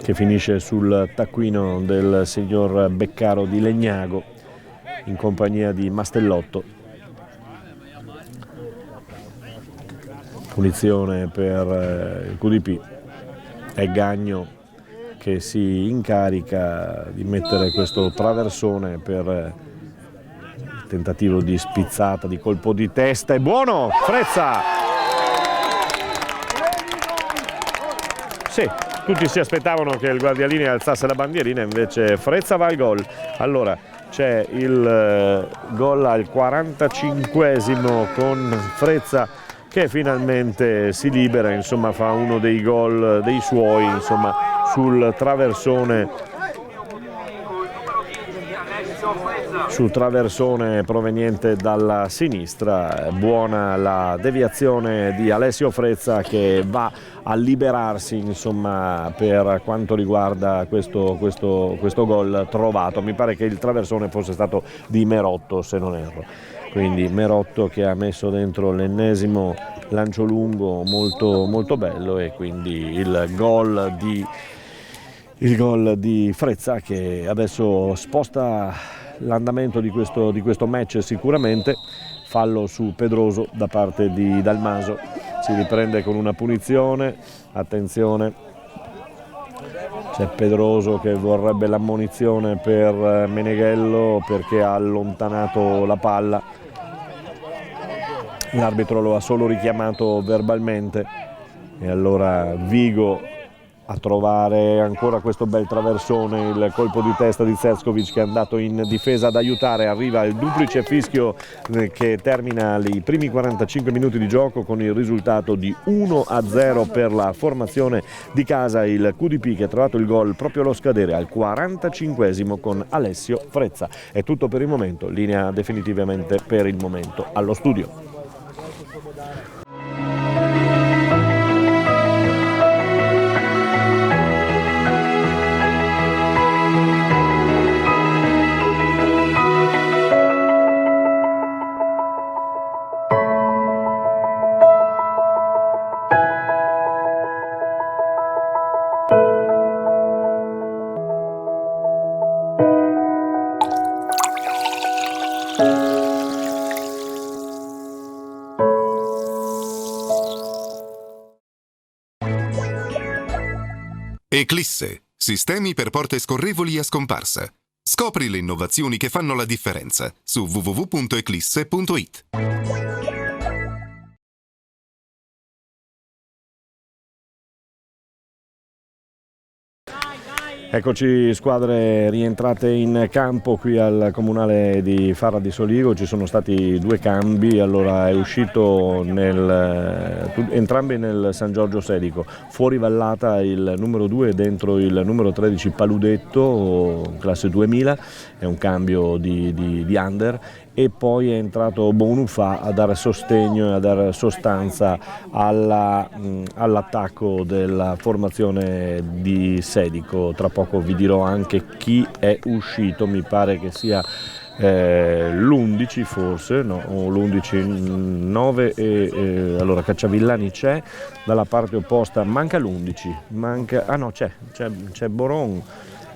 che finisce sul taccuino del signor Beccaro di Legnago in compagnia di Mastellotto. Punizione per il QDP, è Gagno che si incarica di mettere questo traversone per il tentativo di spizzata, di colpo di testa. È buono, Frezza! Sì, tutti si aspettavano che il guardialinea alzasse la bandierina, invece Frezza va al gol. Allora c'è il gol al 45esimo con Frezza che finalmente si libera, insomma fa uno dei gol dei suoi, insomma sul traversone proveniente dalla sinistra. Buona la deviazione di Alessio Frezza che va a liberarsi, insomma, per quanto riguarda questo gol trovato. Mi pare che il traversone fosse stato di Merotto, se non erro. Quindi Merotto che ha messo dentro l'ennesimo lancio lungo molto, molto bello, e quindi il gol di Frezza che adesso sposta l'andamento di questo match sicuramente. Fallo su Pedroso da parte di Dalmaso, si riprende con una punizione, attenzione, c'è Pedroso che vorrebbe l'ammonizione per Meneghello perché ha allontanato la palla. L'arbitro lo ha solo richiamato verbalmente e allora Vigo a trovare ancora questo bel traversone, il colpo di testa di Zeckovic che è andato in difesa ad aiutare. Arriva il duplice fischio che termina i primi 45 minuti di gioco con il risultato di 1-0 per la formazione di casa, il QDP che ha trovato il gol proprio allo scadere al 45esimo con Alessio Frezza. È tutto per il momento, linea definitivamente per il momento allo studio. Eclisse, sistemi per porte scorrevoli a scomparsa. Scopri le innovazioni che fanno la differenza su www.eclisse.it. Eccoci, squadre rientrate in campo qui al comunale di Farra di Soligo. Ci sono stati due cambi, allora è uscito entrambi nel San Giorgio Sedico, fuori vallata il numero 2, dentro il numero 13 Paludetto, classe 2000, è un cambio di under, e poi è entrato Bonufà a dare sostegno e a dare sostanza all'attacco della formazione di Sedico. Tra poco vi dirò anche chi è uscito, mi pare che sia l'11 forse, no, o l'11, 9 e allora Cacciavillani c'è, dalla parte opposta manca l'11, ah no c'è Boron,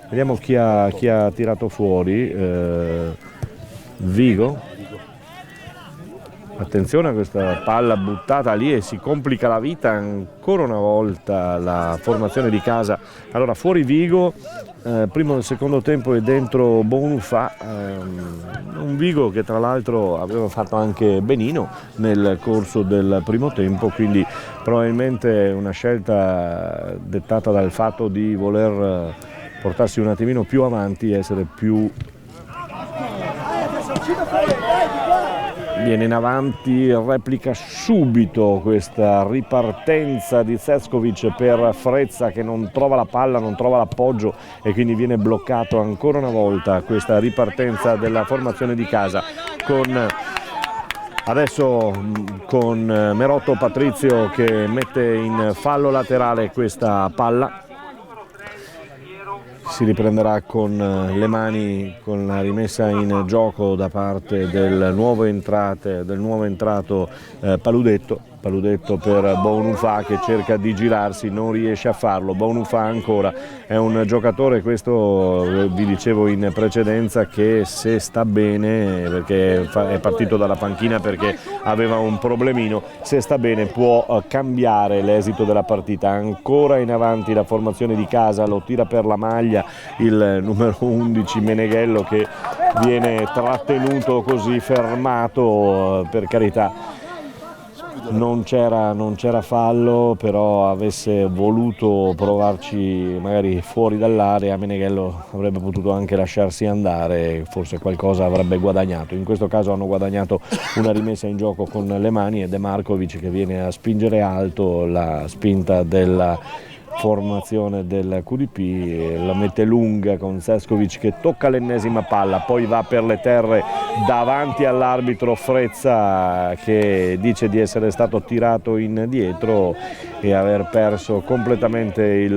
vediamo chi ha tirato fuori. Vigo, attenzione a questa palla buttata lì e si complica la vita ancora una volta la formazione di casa. Allora fuori Vigo, primo del secondo tempo, e dentro Bonufà, un Vigo che tra l'altro aveva fatto anche benino nel corso del primo tempo, quindi probabilmente una scelta dettata dal fatto di voler portarsi un attimino più avanti, essere più... Viene in avanti, replica subito questa ripartenza di Zeckovic per Frezza che non trova la palla, non trova l'appoggio e quindi viene bloccato ancora una volta questa ripartenza della formazione di casa. Adesso con Merotto Patrizio che mette in fallo laterale questa palla. Si riprenderà con le mani, con la rimessa in gioco da parte del nuovo entrato Paludetto. Paludetto per Bonufà che cerca di girarsi, non riesce a farlo. Bonufà ancora, è un giocatore, questo vi dicevo in precedenza, che se sta bene, perché è partito dalla panchina perché aveva un problemino, se sta bene può cambiare l'esito della partita. Ancora in avanti la formazione di casa, lo tira per la maglia il numero 11 Meneghello, che viene trattenuto così, fermato, per carità. Non c'era fallo, però avesse voluto provarci magari fuori dall'area, Meneghello avrebbe potuto anche lasciarsi andare, forse qualcosa avrebbe guadagnato. In questo caso hanno guadagnato una rimessa in gioco con le mani ed è Markovic che viene a spingere alto. La spinta della formazione del QDP, la mette lunga con Seskovic che tocca l'ennesima palla, poi va per le terre davanti all'arbitro Frezza, che dice di essere stato tirato indietro e aver perso completamente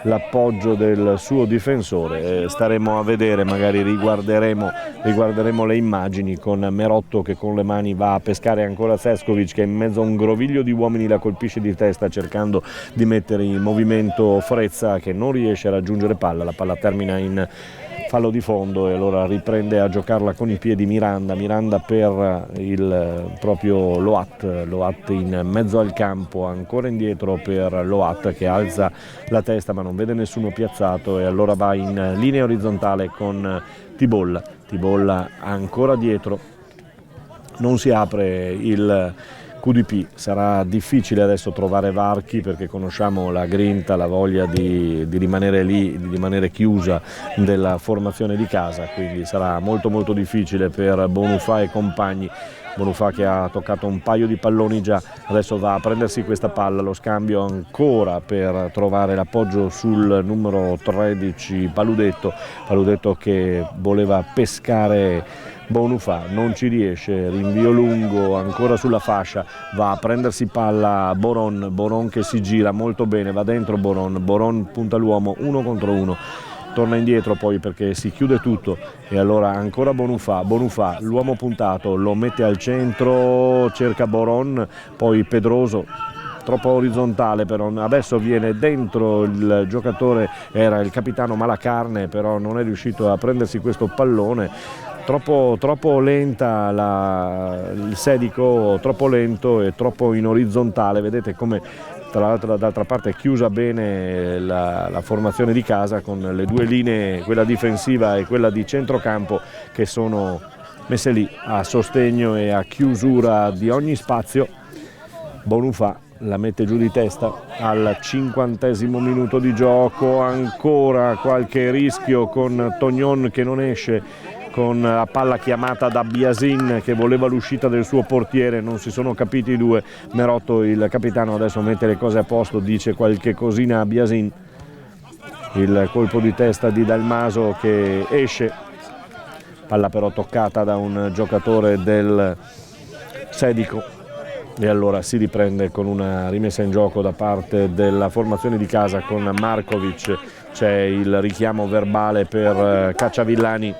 l'appoggio del suo difensore. Staremo a vedere, magari riguarderemo le immagini con Merotto che con le mani va a pescare ancora Seskovic, che in mezzo a un groviglio di uomini la colpisce di testa cercando di mettere in movimento Frezza, che non riesce a raggiungere palla. La palla termina in fallo di fondo e allora riprende a giocarla con i piedi Miranda per il proprio Loat in mezzo al campo, ancora indietro per Loat che alza la testa ma non vede nessuno piazzato, e allora va in linea orizzontale con Tibolla ancora dietro. Non si apre il QDP, sarà difficile adesso trovare varchi perché conosciamo la grinta, la voglia di rimanere lì, di rimanere chiusa della formazione di casa, quindi sarà molto difficile per Bonufà e compagni. Bonufà che ha toccato un paio di palloni già, adesso va a prendersi questa palla, lo scambio ancora per trovare l'appoggio sul numero 13 Paludetto che voleva pescare Bonufà, non ci riesce, rinvio lungo ancora sulla fascia, va a prendersi palla Boron che si gira molto bene, va dentro Boron punta l'uomo 1 contro 1, torna indietro poi perché si chiude tutto e allora ancora Bonufà, l'uomo puntato, lo mette al centro, cerca Boron, poi Pedroso, troppo orizzontale però, adesso viene dentro il giocatore, era il capitano Malacarne, però non è riuscito a prendersi questo pallone. Troppo lenta il Sedico, troppo lento e troppo in orizzontale, vedete come tra l'altro d'altra parte è chiusa bene la formazione di casa con le due linee, quella difensiva e quella di centrocampo, che sono messe lì a sostegno e a chiusura di ogni spazio. Bonufà la mette giù di testa al 50° minuto di gioco, ancora qualche rischio con Tognon che non esce, con la palla chiamata da Biasin che voleva l'uscita del suo portiere, non si sono capiti i due. Merotto, il capitano, adesso mette le cose a posto, dice qualche cosina a Biasin. Il colpo di testa di Dalmaso che esce, palla però toccata da un giocatore del Sedico e allora si riprende con una rimessa in gioco da parte della formazione di casa con Markovic. C'è il richiamo verbale per Cacciavillani.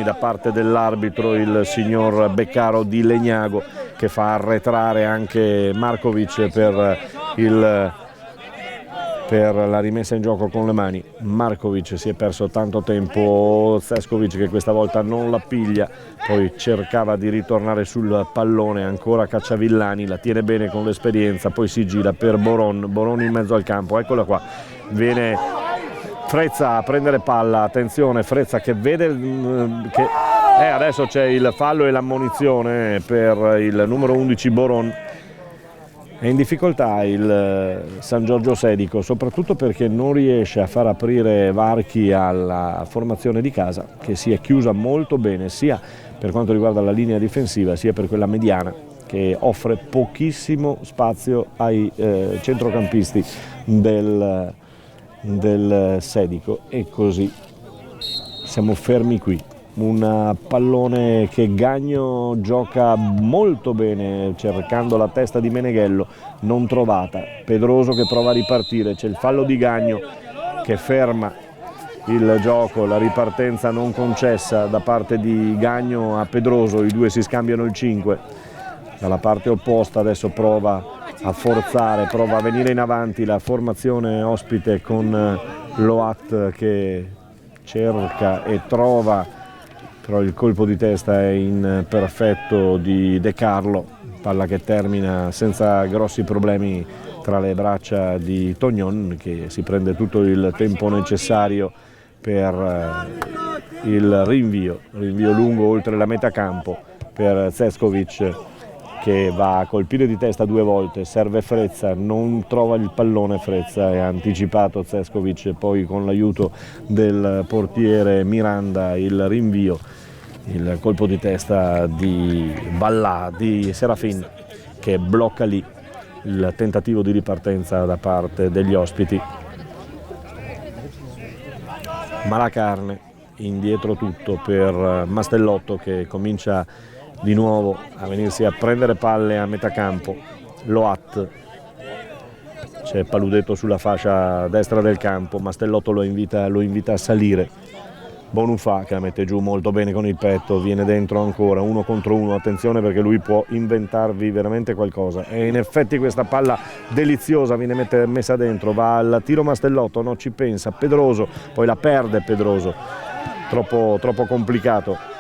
Da parte dell'arbitro, il signor Beccaro di Legnago, che fa arretrare anche Markovic per la rimessa in gioco con le mani. Markovic si è perso tanto tempo, Seskovic che questa volta non la piglia, poi cercava di ritornare sul pallone, ancora Cacciavillani, la tiene bene con l'esperienza, poi si gira per Boron in mezzo al campo, eccola qua, viene Frezza a prendere palla, attenzione Frezza che vede che adesso c'è il fallo e l'ammonizione per il numero 11 Boron. È in difficoltà il San Giorgio Sedico, soprattutto perché non riesce a far aprire varchi alla formazione di casa, che si è chiusa molto bene sia per quanto riguarda la linea difensiva sia per quella mediana, che offre pochissimo spazio ai centrocampisti del Sedico, e così siamo fermi qui. Un pallone che Gagno gioca molto bene cercando la testa di Meneghello, non trovata. Pedroso che prova a ripartire, c'è il fallo di Gagno che ferma il gioco, la ripartenza non concessa da parte di Gagno a Pedroso, i due si scambiano il 5, dalla parte opposta adesso prova a forzare, prova a venire in avanti la formazione ospite con Loat che cerca e trova, però il colpo di testa è in perfetto di De Carlo, palla che termina senza grossi problemi tra le braccia di Tognon, che si prende tutto il tempo necessario per il rinvio lungo oltre la metà campo per Cescovic, che va a colpire di testa 2 volte, serve Frezza, non trova il pallone Frezza, è anticipato Cescovic, poi con l'aiuto del portiere Miranda il rinvio, il colpo di testa di Ballà, di Serafin, che blocca lì il tentativo di ripartenza da parte degli ospiti. Malacarne, indietro tutto per Mastellotto, che comincia di nuovo a venirsi a prendere palle a metà campo. Loat, c'è Paludetto sulla fascia destra del campo, Mastellotto lo invita a salire. Bonufà che la mette giù molto bene con il petto, viene dentro ancora, 1 contro 1, attenzione perché lui può inventarvi veramente qualcosa, e in effetti questa palla deliziosa viene messa dentro, va al tiro Mastellotto, no, ci pensa Pedroso, poi la perde Pedroso, troppo complicato.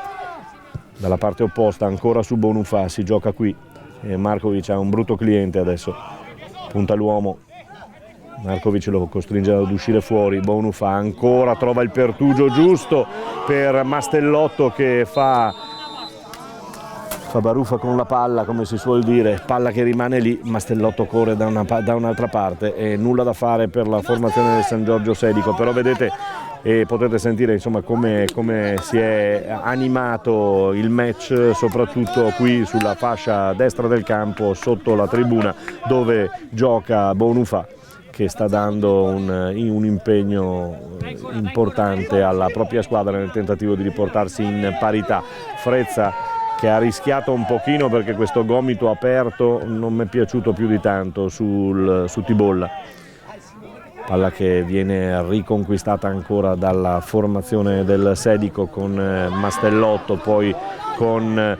Dalla parte opposta ancora su Bonufà, si gioca qui e Markovic ha un brutto cliente adesso, punta l'uomo, Markovic lo costringe ad uscire fuori, Bonufà ancora trova il pertugio giusto per Mastellotto che fa baruffa con la palla, come si suol dire, palla che rimane lì, Mastellotto corre da un'altra parte e nulla da fare per la formazione del San Giorgio Sedico, però vedete e potete sentire insomma come si è animato il match, soprattutto qui sulla fascia destra del campo sotto la tribuna dove gioca Bonufà, che sta dando un impegno importante alla propria squadra nel tentativo di riportarsi in parità. Frezza che ha rischiato un pochino perché questo gomito aperto non mi è piaciuto più di tanto su Tibolla. Palla che viene riconquistata ancora dalla formazione del Sedico con Mastellotto, poi con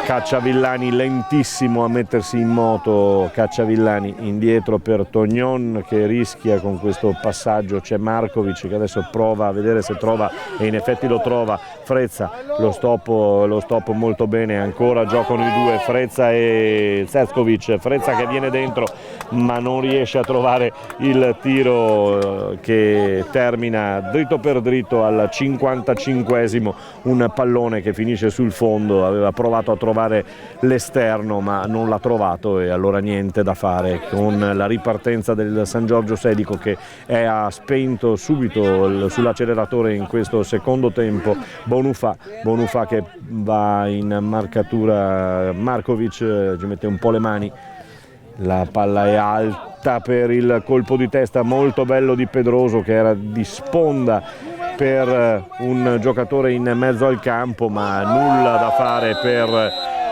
Cacciavillani lentissimo a mettersi in moto, Cacciavillani indietro per Tognon che rischia con questo passaggio, c'è Markovic che adesso prova a vedere se trova e in effetti lo trova, Frezza lo stop molto bene, ancora giocano i due Frezza e Cescovic, Frezza che viene dentro ma non riesce a trovare il tiro che termina dritto per dritto al 55esimo, un pallone che finisce sul fondo, aveva provato a trovare l'esterno ma non l'ha trovato e allora niente da fare con la ripartenza del San Giorgio Sedico che ha spento subito sull'acceleratore in questo secondo tempo Bonufà che va in marcatura, Markovic ci mette un po' le mani, la palla è alta per il colpo di testa molto bello di Pedroso che era di sponda per un giocatore in mezzo al campo, ma nulla da fare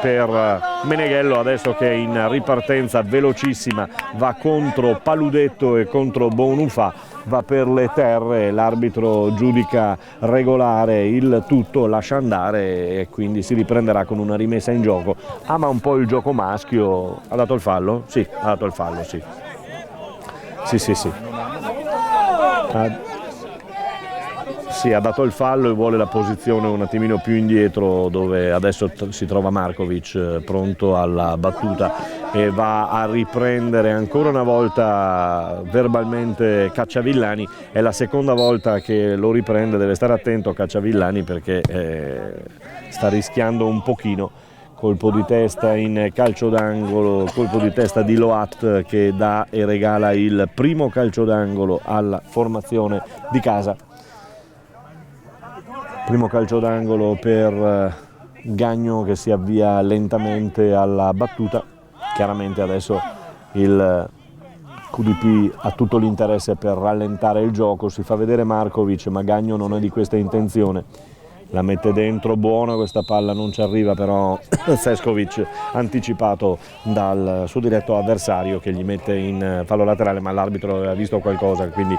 per Meneghello adesso che in ripartenza velocissima va contro Paludetto e contro Bonufà, va per le terre, l'arbitro giudica regolare il tutto, lascia andare e quindi si riprenderà con una rimessa in gioco. Ama un po' il gioco maschio, ha dato il fallo? Sì, ha dato il fallo, sì. Sì. Sì, ha dato il fallo e vuole la posizione un attimino più indietro dove adesso si trova Markovic pronto alla battuta e va a riprendere ancora una volta verbalmente Cacciavillani, è la seconda volta che lo riprende, deve stare attento a Cacciavillani perché sta rischiando un pochino. Colpo di testa in calcio d'angolo, colpo di testa di Loat che dà e regala il primo calcio d'angolo alla formazione di casa. Primo calcio d'angolo per Gagno che si avvia lentamente alla battuta. Chiaramente adesso il QDP ha tutto l'interesse per rallentare il gioco, si fa vedere Markovic ma Gagno non è di questa intenzione. la mette dentro, buona questa palla, non ci arriva però Seskovic, anticipato dal suo diretto avversario che gli mette in fallo laterale, ma l'arbitro aveva visto qualcosa, quindi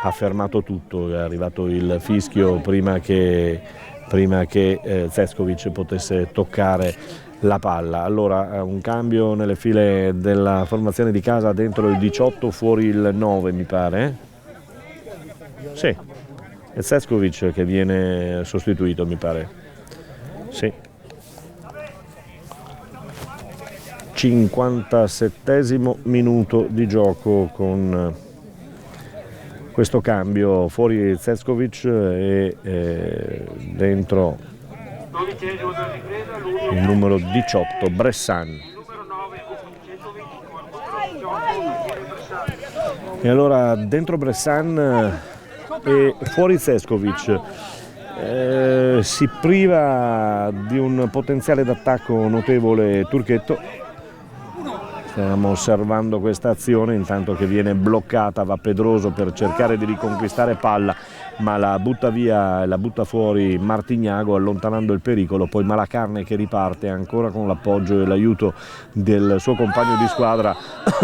ha fermato tutto, è arrivato il fischio prima che Seskovic potesse toccare la palla. Allora un cambio nelle file della formazione di casa, dentro il 18 fuori il 9 mi pare, sì, è Seskovic che viene sostituito mi pare, sì. 57esimo minuto di gioco con questo cambio, fuori Seskovic e dentro il numero 18 Bressan. E allora dentro Bressan e fuori Seskovic si priva di un potenziale d'attacco notevole Turchetto. Stiamo osservando questa azione intanto che viene bloccata, va Pedroso per cercare di riconquistare palla, ma la butta via e la butta fuori Martignago allontanando il pericolo. Poi Malacarne che riparte ancora con l'appoggio e l'aiuto del suo compagno di squadra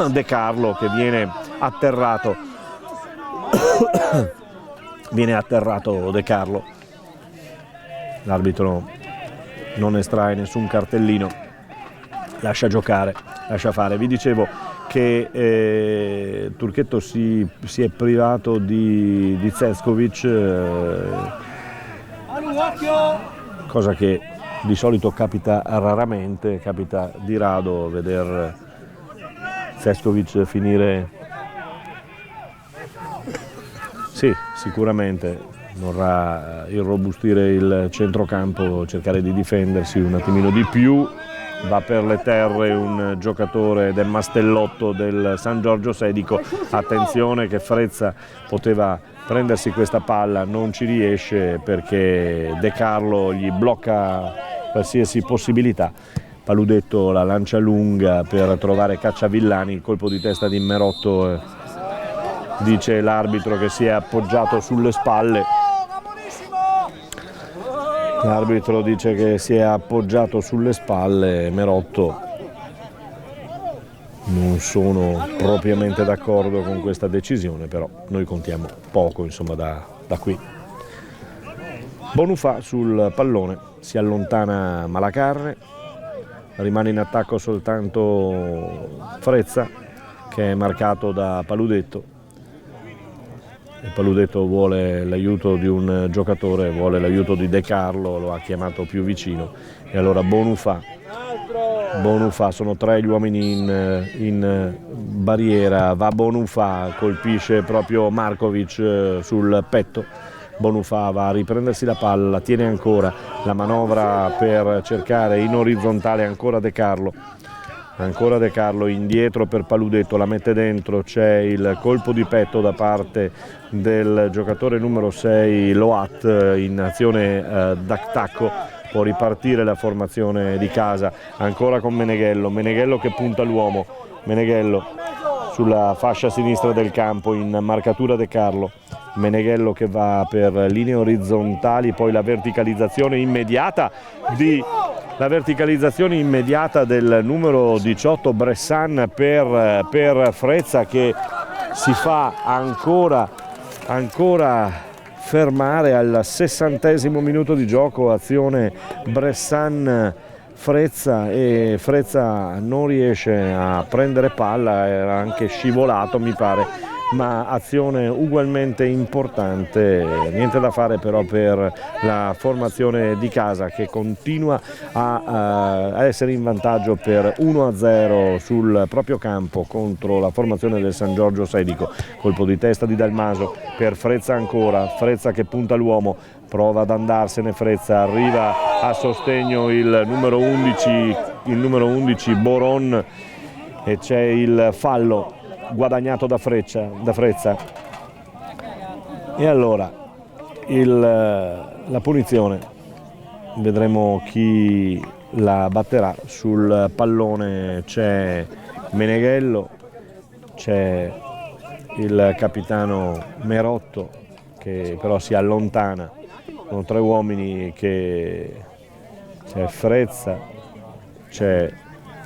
De Carlo, che viene atterrato. Viene atterrato De Carlo. L'arbitro non estrae nessun cartellino, lascia giocare, lascia fare. Vi dicevo che Turchetto si è privato di Seskovic, cosa che di solito capita raramente, capita di rado veder Seskovic finire. Sì, sicuramente vorrà irrobustire il centrocampo, cercare di difendersi un attimino di più. Va per le terre un giocatore del Mastellotto del San Giorgio Sedico. Attenzione che Frezza poteva prendersi questa palla, non ci riesce perché De Carlo gli blocca qualsiasi possibilità. Paludetto la lancia lunga per trovare Cacciavillani, il colpo di testa di Merotto, dice l'arbitro che si è appoggiato sulle spalle. L'arbitro dice che si è appoggiato sulle spalle Merotto. Non sono propriamente d'accordo con questa decisione, però noi contiamo poco insomma da qui. Bonufà sul pallone, si allontana Malacarne, rimane in attacco soltanto Frezza che è marcato da Paludetto. Il Paludetto vuole l'aiuto di un giocatore, vuole l'aiuto di De Carlo, lo ha chiamato più vicino e allora Bonufà, sono tre gli uomini in barriera, va Bonufà, colpisce proprio Markovic sul petto. Bonufà va a riprendersi la palla, la tiene ancora, la manovra per cercare in orizzontale ancora De Carlo. Ancora De Carlo indietro per Paludetto, la mette dentro, c'è il colpo di petto da parte del giocatore numero 6 Loat in azione d'attacco. Può ripartire la formazione di casa, ancora con Meneghello che punta l'uomo, Meneghello sulla fascia sinistra del campo in marcatura De Carlo. Meneghello che va per linee orizzontali, poi la verticalizzazione immediata del numero 18 Bressan per Frezza, che si fa ancora fermare al 60° minuto di gioco, azione Bressan Frezza, e Frezza non riesce a prendere palla, era anche scivolato mi pare, ma azione ugualmente importante. Niente da fare però per la formazione di casa, che continua a essere in vantaggio per 1-0 sul proprio campo contro la formazione del San Giorgio Sedico. Colpo di testa di Dalmaso per Frezza, ancora Frezza che punta l'uomo, prova ad andarsene Frezza, arriva a sostegno il numero 11 Boron e c'è il fallo guadagnato da Frezza. E allora la punizione, vedremo chi la batterà. Sul pallone c'è Meneghello, c'è il capitano Merotto che però si allontana sono 3 uomini che c'è Frezza, c'è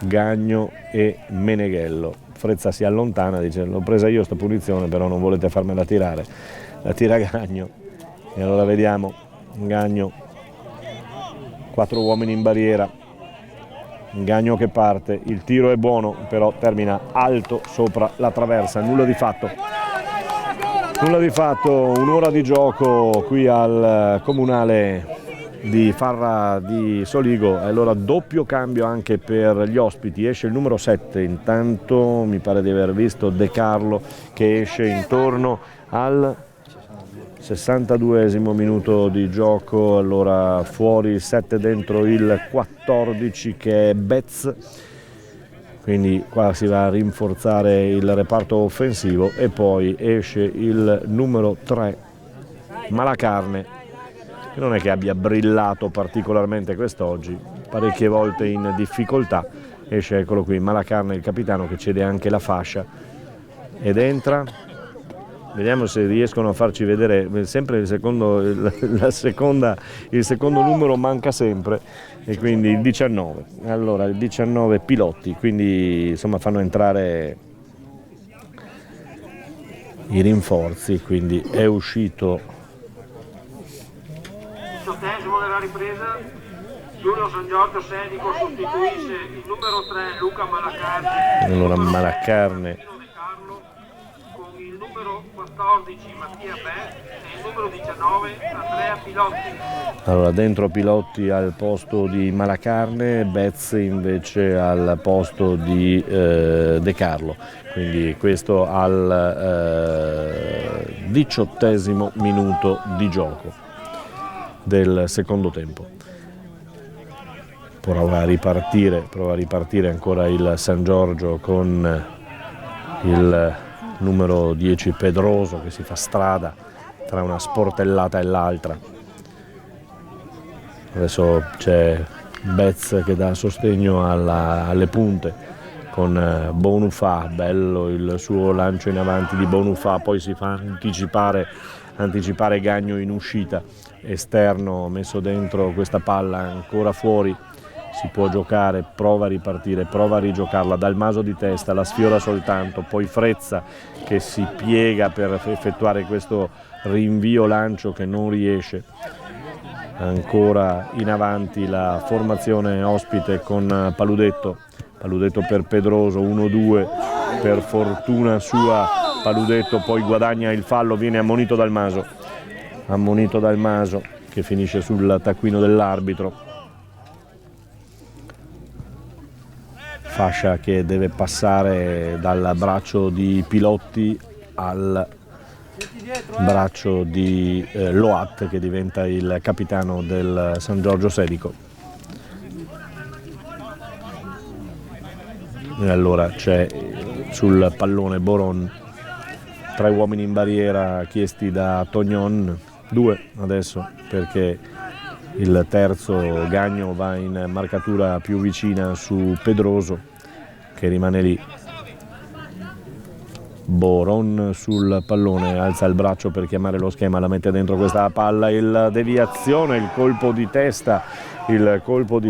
Gagno e Meneghello. Frezza si allontana, dice l'ho presa io sta punizione, però non volete farmela tirare, la tira Gagno e allora vediamo Gagno, 4 uomini in barriera, Gagno che parte, il tiro è buono però termina alto sopra la traversa, nulla di fatto, un'ora di gioco qui al comunale di Farra di Soligo, e allora doppio cambio anche per gli ospiti, esce il numero 7, intanto mi pare di aver visto De Carlo che esce intorno al 62esimo minuto di gioco, allora fuori il 7, dentro il 14 che è Betz, quindi qua si va a rinforzare il reparto offensivo, e poi esce il numero 3 Malacarne, che non è che abbia brillato particolarmente quest'oggi, parecchie volte in difficoltà, esce eccolo qui Malacarne, il capitano, che cede anche la fascia ed entra. Vediamo se riescono a farci vedere, sempre il secondo numero manca sempre, e quindi il 19, allora il 19 Pilotti, quindi insomma fanno entrare i rinforzi, quindi è uscito 18esimo della ripresa, Giulio San Giorgio Sedico sostituisce il numero 3 Luca Malacarne, allora Malacarne con il numero 14 Mattia Bè e il numero 19 Andrea Pilotti. Allora dentro Pilotti al posto di Malacarne, Betz invece al posto di De Carlo, quindi questo al 18esimo minuto di gioco del secondo tempo. Prova a ripartire ancora il San Giorgio con il numero 10 Pedroso che si fa strada tra una sportellata e l'altra. Adesso c'è Betz che dà sostegno alle punte con Bonufà, bello il suo lancio in avanti di Bonufà, poi si fa anticipare Gagno in uscita, esterno messo dentro questa palla ancora fuori, si può giocare, prova a ripartire, prova a rigiocarla, dal maso di testa, la sfiora soltanto, poi Frezza che si piega per effettuare questo rinvio lancio che non riesce. Ancora in avanti la formazione ospite con Paludetto per Pedroso, 1-2 per fortuna sua, Paludetto poi guadagna il fallo, viene ammonito dal Maso che finisce sul taccuino dell'arbitro. Fascia che deve passare dal braccio di Pilotti al braccio di Loat, che diventa il capitano del San Giorgio Sedico. E allora c'è sul pallone Boron, 3 uomini in barriera chiesti da Tognon, 2 adesso perché il terzo Gagno va in marcatura più vicina su Pedroso che rimane lì. Boron sul pallone, alza il braccio per chiamare lo schema, la mette dentro questa palla, il deviazione, il colpo di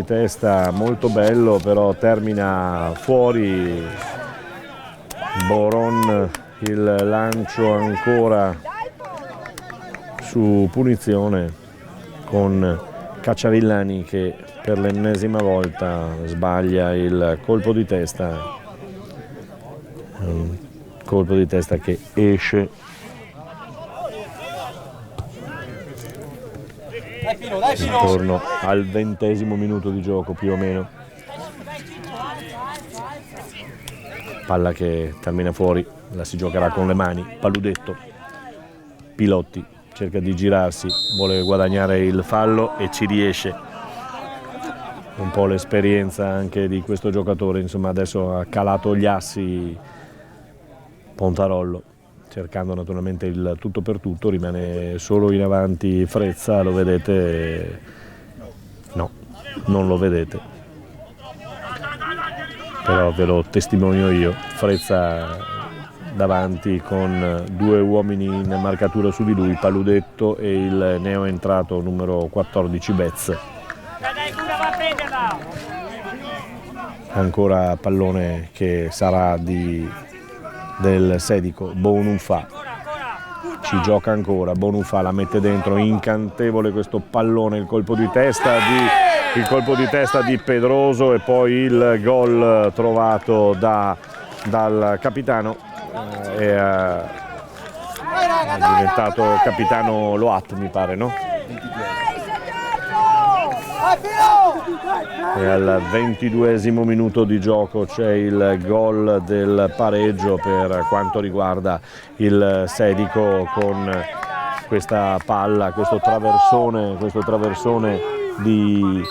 testa molto bello, però termina fuori. Boron, il lancio ancora su punizione con Cacciavillani che per l'ennesima volta sbaglia il colpo di testa. Colpo di testa che esce intorno al 20° minuto di gioco più o meno. Palla che termina fuori, la si giocherà con le mani. Paludetto, Pilotti cerca di girarsi, vuole guadagnare il fallo e ci riesce. Un po' l'esperienza anche di questo giocatore, insomma adesso ha calato gli assi Pontarollo, cercando naturalmente il tutto per tutto, rimane solo in avanti Frezza, lo vedete? No, non lo vedete, però ve lo testimonio io. Frezza davanti con 2 uomini in marcatura su di lui, Paludetto e il neoentrato numero 14 Betz. Ancora pallone che sarà del Sedico, Bonufà ci gioca ancora, Bonufà la mette dentro, incantevole questo pallone, il colpo di testa di Pedroso e poi il gol trovato dal capitano, è diventato capitano Loat, mi pare, no? E al 22esimo minuto di gioco c'è il gol del pareggio per quanto riguarda il Sedico, con questa palla, questo traversone di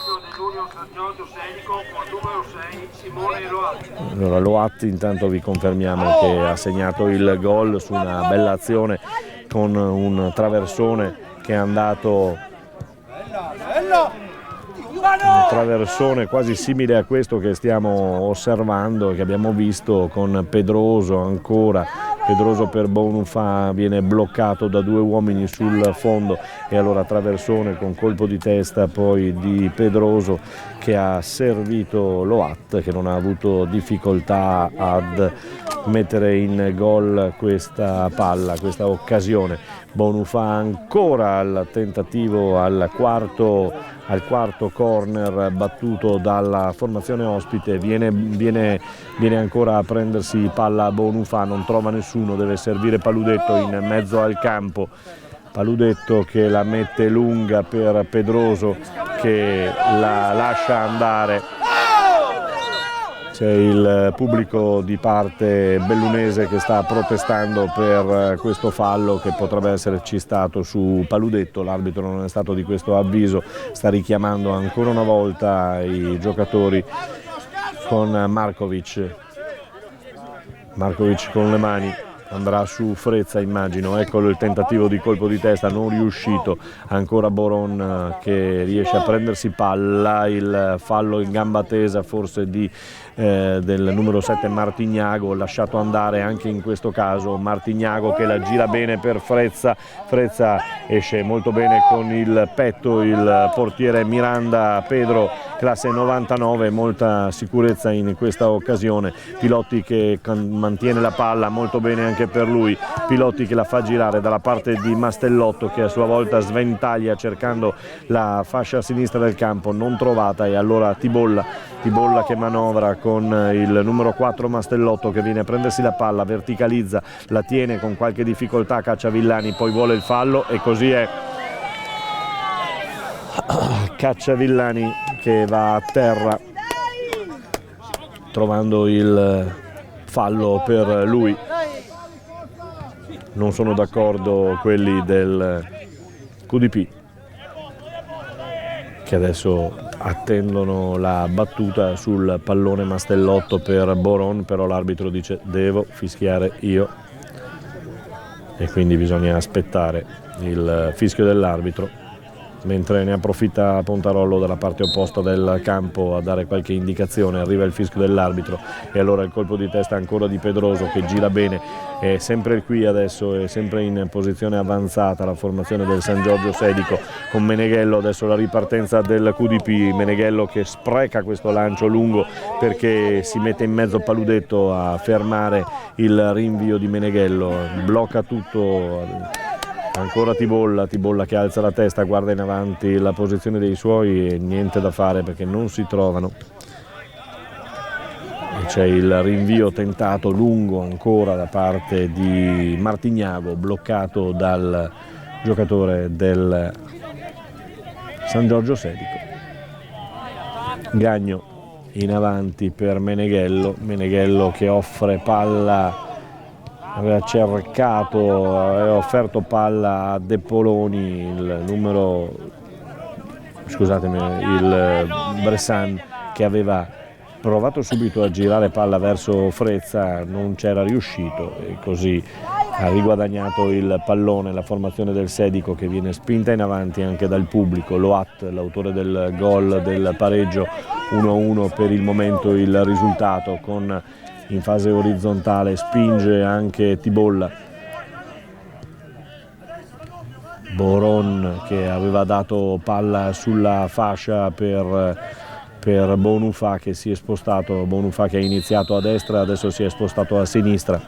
allora Loat. Intanto vi confermiamo che ha segnato il gol su una bella azione con un traversone che è andato, un traversone quasi simile a questo che stiamo osservando, che abbiamo visto con Pedroso. Ancora Pedroso per Bonufà viene bloccato da 2 uomini sul fondo e allora traversone con colpo di testa poi di Pedroso che ha servito Loat, che non ha avuto difficoltà ad mettere in gol questa palla, questa occasione. Bonufà ancora al tentativo al quarto corner battuto dalla formazione ospite, viene ancora a prendersi palla Bonufà, non trova nessuno, deve servire Paludetto in mezzo al campo. Paludetto che la mette lunga per Pedroso che la lascia andare. C'è il pubblico di parte bellunese che sta protestando per questo fallo che potrebbe esserci stato su Paludetto. L'arbitro non è stato di questo avviso, sta richiamando ancora una volta i giocatori con Markovic con le mani. Andrà su Frezza, immagino, eccolo il tentativo di colpo di testa non riuscito, ancora Boron che riesce a prendersi palla, il fallo in gamba tesa forse del numero 7 Martignago, lasciato andare anche in questo caso Martignago che la gira bene per Frezza esce molto bene con il petto il portiere Miranda Pedro, classe 99, molta sicurezza in questa occasione. Pilotti che mantiene la palla molto bene anche per lui, Pilotti che la fa girare dalla parte di Mastellotto che a sua volta sventaglia cercando la fascia a sinistra del campo, non trovata, e allora Tibolla che manovra con il numero 4 Mastellotto che viene a prendersi la palla, verticalizza, la tiene con qualche difficoltà Cacciavillani, poi vuole il fallo e così è. Cacciavillani che va a terra trovando il fallo per lui. Non sono d'accordo quelli del QDP che adesso attendono la battuta sul pallone Mastellotto per Boron, però l'arbitro dice devo fischiare io e quindi bisogna aspettare il fischio dell'arbitro, mentre ne approfitta Pontarollo dalla parte opposta del campo a dare qualche indicazione. Arriva il fischio dell'arbitro e allora il colpo di testa ancora di Pedroso che gira bene, è sempre qui adesso, è sempre in posizione avanzata la formazione del San Giorgio Sedico con Meneghello. Adesso la ripartenza del QDP, Meneghello che spreca questo lancio lungo perché si mette in mezzo Paludetto a fermare il rinvio di Meneghello, blocca tutto. Ancora Tibolla che alza la testa, guarda in avanti la posizione dei suoi e niente da fare perché non si trovano. E c'è il rinvio tentato lungo ancora da parte di Martignago, bloccato dal giocatore del San Giorgio Sedico. Gagno in avanti per Meneghello che offre palla. Aveva offerto palla a De Poloni, il Bressan, che aveva provato subito a girare palla verso Frezza, non c'era riuscito e così ha riguadagnato il pallone la formazione del Sedico che viene spinta in avanti anche dal pubblico. Loat, l'autore del gol del pareggio, 1-1 per il momento il risultato, con in fase orizzontale, spinge anche Tibolla. Boron che aveva dato palla sulla fascia per Bonufà, che si è spostato, Bonufà che ha iniziato a destra, adesso si è spostato a sinistra.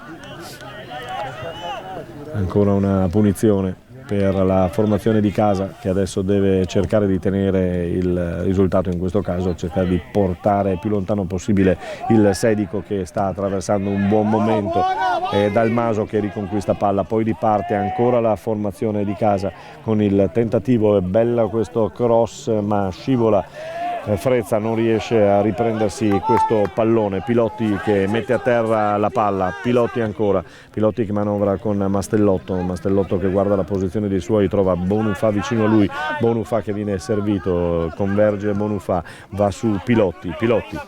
Ancora una punizione per la formazione di casa, che adesso deve cercare di tenere il risultato, in questo caso cercare di portare più lontano possibile il Sedico, che sta attraversando un buon momento. È Dalmaso che riconquista palla, poi riparte ancora la formazione di casa con il tentativo. È bella questo cross, ma scivola. Frezza non riesce a riprendersi questo pallone. Pilotti che mette a terra la palla, Pilotti ancora, Pilotti che manovra con Mastellotto, Mastellotto che guarda la posizione dei suoi, trova Bonufà vicino a lui, Bonufà che viene servito, converge Bonufà, va su Pilotti, Pilotti.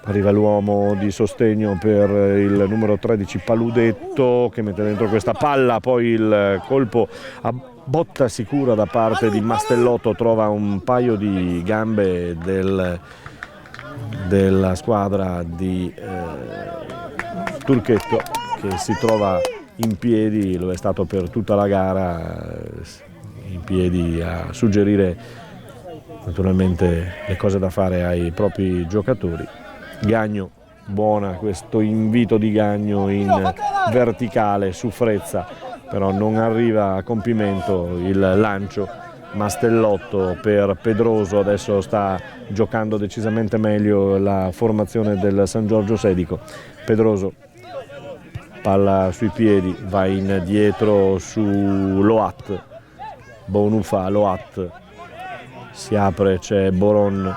Arriva l'uomo di sostegno per il numero 13 Paludetto, che mette dentro questa palla, poi il colpo a botta sicura da parte di Mastellotto trova un paio di gambe della squadra di Turchetto, che si trova in piedi, lo è stato per tutta la gara, in piedi a suggerire naturalmente le cose da fare ai propri giocatori. Gagno, buona questo invito di Gagno in verticale su Frezza, però non arriva a compimento il lancio. Mastellotto per Pedroso, adesso sta giocando decisamente meglio la formazione del San Giorgio Sedico. Pedroso, palla sui piedi, va in dietro su Loat, Bonufà, Loat, si apre, c'è Boron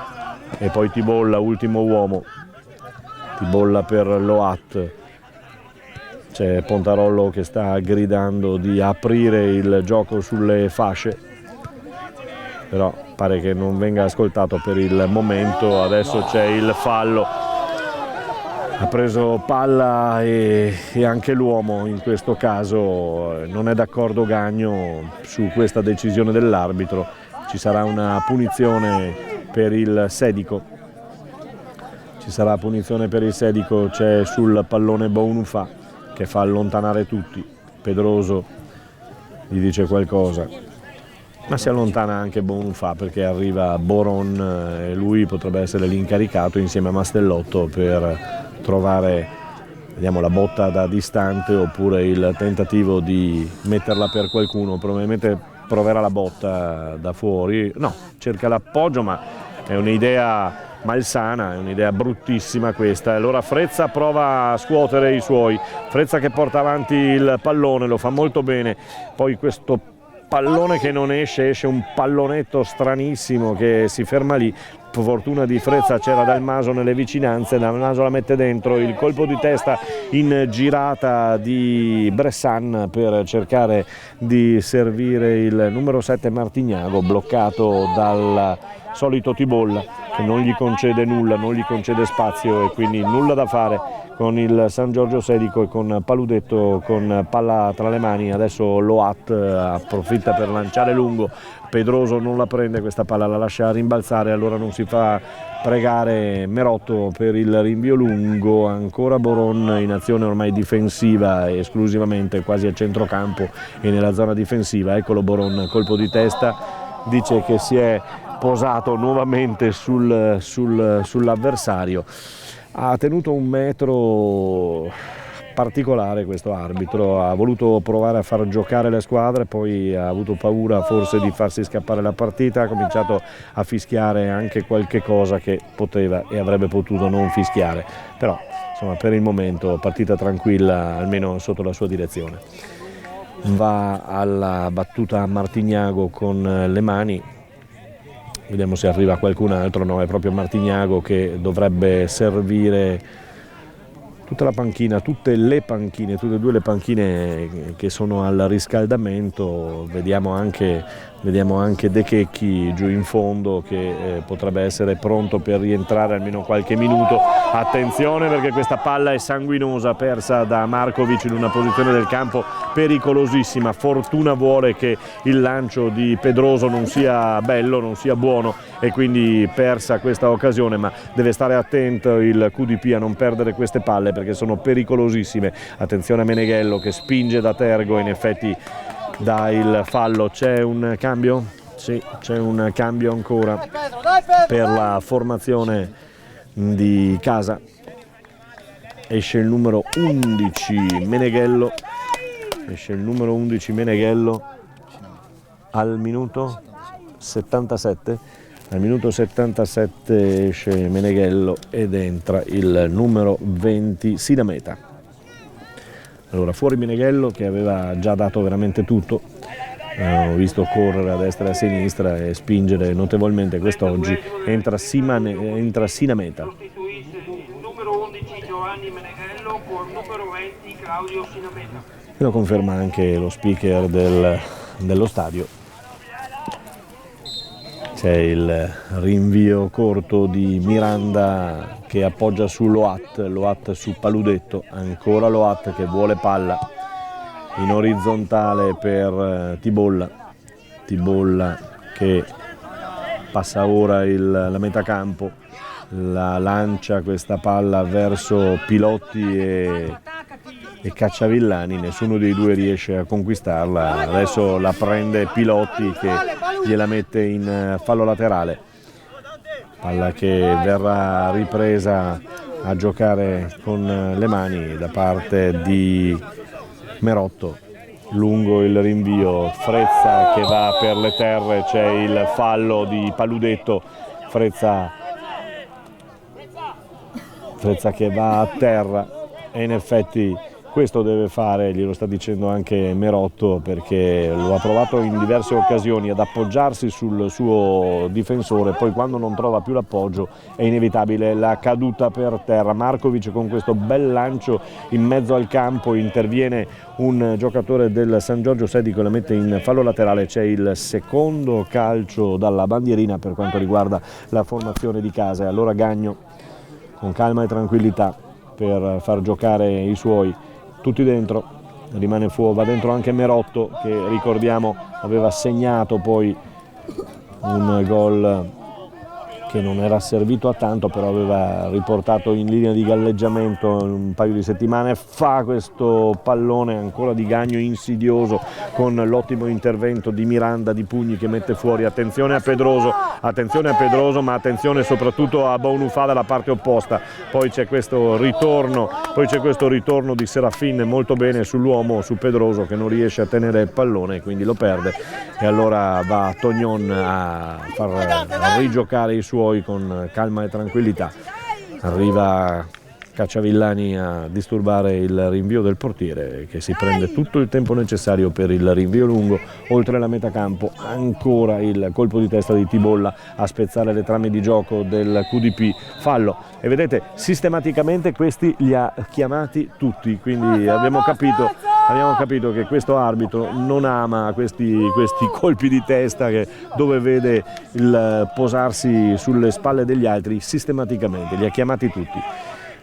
e poi Tibolla, ultimo uomo. Tibolla per Loat, c'è Pontarollo che sta gridando di aprire il gioco sulle fasce, però pare che non venga ascoltato per il momento. Adesso c'è il fallo, ha preso palla e anche l'uomo in questo caso. Non è d'accordo Gagno su questa decisione dell'arbitro, ci sarà una punizione per il Sedico. Ci sarà punizione per il Sedico, c'è sul pallone Bonufà che fa allontanare tutti. Pedroso gli dice qualcosa, ma si allontana anche Bonufà perché arriva Boron e lui potrebbe essere l'incaricato insieme a Mastellotto per trovare, vediamo, la botta da distante oppure il tentativo di metterla per qualcuno. Probabilmente proverà la botta da fuori, no, cerca l'appoggio, ma è un'idea malsana, è un'idea bruttissima questa. Allora Frezza prova a scuotere i suoi, Frezza che porta avanti il pallone, lo fa molto bene, poi questo pallone che non esce, esce un pallonetto stranissimo che si ferma lì. Fortuna di Frezza, c'era Dalmaso nelle vicinanze, Dalmaso la mette dentro, il colpo di testa in girata di Bressan per cercare di servire il numero 7 Martignago, bloccato dal solito Tibolla che non gli concede nulla, non gli concede spazio e quindi nulla da fare con il San Giorgio Sedico e con Paludetto con palla tra le mani. Adesso Loat approfitta per lanciare lungo, Pedroso non la prende questa palla, la lascia rimbalzare, allora non si fa pregare Merotto per il rinvio lungo. Ancora Boron in azione ormai difensiva esclusivamente, quasi a centrocampo e nella zona difensiva. Eccolo Boron, colpo di testa, dice che si è posato nuovamente sull'avversario. Ha tenuto un metro particolare questo arbitro, ha voluto provare a far giocare le squadre, poi ha avuto paura forse di farsi scappare la partita, ha cominciato a fischiare anche qualche cosa che poteva e avrebbe potuto non fischiare, però insomma per il momento partita tranquilla almeno sotto la sua direzione. Va alla battuta Martignago con le mani, vediamo se arriva qualcun altro. No, è proprio Martignago che dovrebbe servire tutta la panchina, tutte e due le panchine che sono al riscaldamento. Vediamo anche Vediamo anche De Checchi giù in fondo che potrebbe essere pronto per rientrare almeno qualche minuto. Attenzione perché questa palla è sanguinosa, persa da Markovic in una posizione del campo pericolosissima. Fortuna vuole che il lancio di Pedroso non sia bello, non sia buono, e quindi persa questa occasione, ma deve stare attento il QDP a non perdere queste palle perché sono pericolosissime. Attenzione a Meneghello che spinge da Tergo, in effetti dà il fallo. C'è un cambio? Sì, c'è un cambio ancora per la formazione di casa. Esce il numero 11 Meneghello, al minuto 77. Al minuto 77 esce Meneghello ed entra il numero 20 Sinameta. Allora, fuori Meneghello che aveva già dato veramente tutto, ho visto correre a destra e a sinistra e spingere notevolmente quest'oggi. Entra Sinameta. Sostituisce il numero 11 Giovanni Meneghello con il numero 20 Claudio Sinameta. E lo conferma anche lo speaker dello stadio. C'è il rinvio corto di Miranda che appoggia su Loat su Paludetto, ancora Loat che vuole palla in orizzontale per Tibolla che passa ora la metacampo, la lancia questa palla verso Pilotti e Cacciavillani, nessuno dei due riesce a conquistarla. Adesso la prende Pilotti che gliela mette in fallo laterale, palla che verrà ripresa a giocare con le mani da parte di Merotto. Lungo il rinvio, Frezza che va per le terre, c'è il fallo di Paludetto, Frezza che va a terra, e in effetti questo deve fare, glielo sta dicendo anche Merotto, perché lo ha provato in diverse occasioni ad appoggiarsi sul suo difensore, poi quando non trova più l'appoggio è inevitabile la caduta per terra. Markovic con questo bel lancio in mezzo al campo, interviene un giocatore del San Giorgio Sedico e la mette in fallo laterale. C'è il secondo calcio dalla bandierina per quanto riguarda la formazione di casa, e allora Gagno con calma e tranquillità per far giocare i suoi. Tutti dentro, rimane fuori, va dentro anche Merotto che ricordiamo aveva segnato poi un gol che non era servito a tanto, però aveva riportato in linea di galleggiamento in un paio di settimane. Fa questo pallone ancora di Gagno insidioso con l'ottimo intervento di Miranda di Pugni che mette fuori. Attenzione a Pedroso, ma attenzione soprattutto a Bounoufa dalla parte opposta. Poi c'è questo ritorno di Serafin molto bene sull'uomo, su Pedroso, che non riesce a tenere il pallone, quindi lo perde, e allora va Tognon a far rigiocare i suoi con calma e tranquillità. Arriva Cacciavillani a disturbare il rinvio del portiere, che si prende tutto il tempo necessario per il rinvio lungo oltre la metà campo. Ancora il colpo di testa di Tibolla a spezzare le trame di gioco del QDP, fallo, e vedete sistematicamente questi li ha chiamati tutti, quindi abbiamo capito che questo arbitro non ama questi colpi di testa dove vede il posarsi sulle spalle degli altri. Sistematicamente li ha chiamati tutti.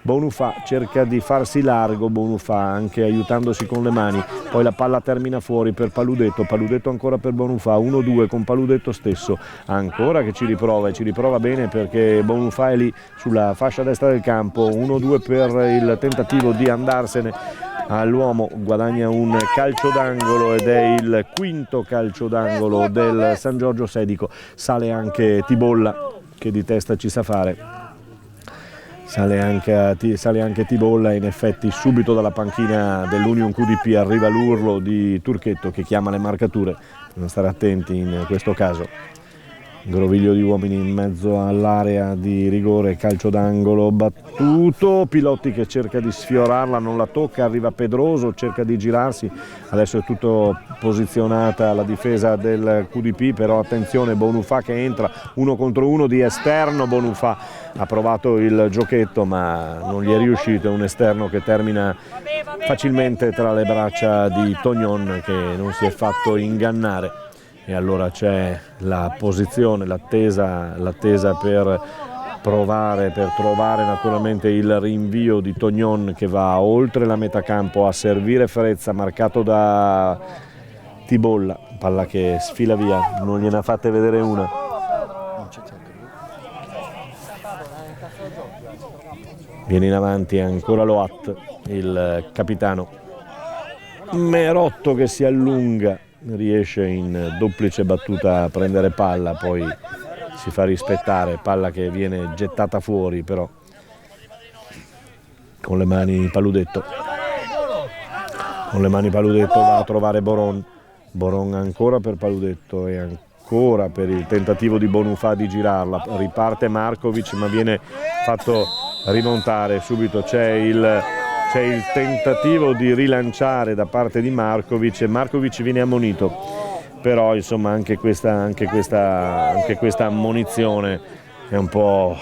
Bounoufa cerca di farsi largo, Bounoufa anche aiutandosi con le mani, poi la palla termina fuori per Paludetto ancora per Bounoufa, 1-2 con Paludetto stesso, ancora che ci riprova bene perché Bounoufa è lì sulla fascia destra del campo, 1-2 per il tentativo di andarsene all'uomo, guadagna un calcio d'angolo ed è il quinto calcio d'angolo del San Giorgio Sedico. Sale anche Tibolla che di testa ci sa fare. Sale anche Tibolla, e in effetti subito dalla panchina dell'Union QDP arriva l'urlo di Turchetto che chiama le marcature. Bisogna stare attenti in questo caso. Groviglio di uomini in mezzo all'area di rigore, calcio d'angolo battuto, Pilotti che cerca di sfiorarla, non la tocca, arriva Pedroso, cerca di girarsi, adesso è tutto posizionata la difesa del QDP, però attenzione, Bounoufa che entra 1 contro 1 di esterno. Bounoufa ha provato il giochetto ma non gli è riuscito, è un esterno che termina facilmente tra le braccia di Tognon che non si è fatto ingannare. e allora c'è la posizione, l'attesa per trovare naturalmente il rinvio di Tognon che va oltre la metà campo a servire Frezza, marcato da Tibolla, palla che sfila via, non gliene ha fatte vedere una. Viene in avanti ancora Loat, il capitano. Merotto che si allunga, riesce in duplice battuta a prendere palla, poi si fa rispettare, palla che viene gettata fuori però con le mani Paludetto. Con le mani Paludetto va a trovare Boron. Boron ancora per Paludetto e ancora per il tentativo di Bonufà di girarla. Riparte Markovic ma viene fatto rimontare subito. C'è il tentativo di rilanciare da parte di Markovic e Markovic viene ammonito, però insomma anche questa ammonizione è un po'...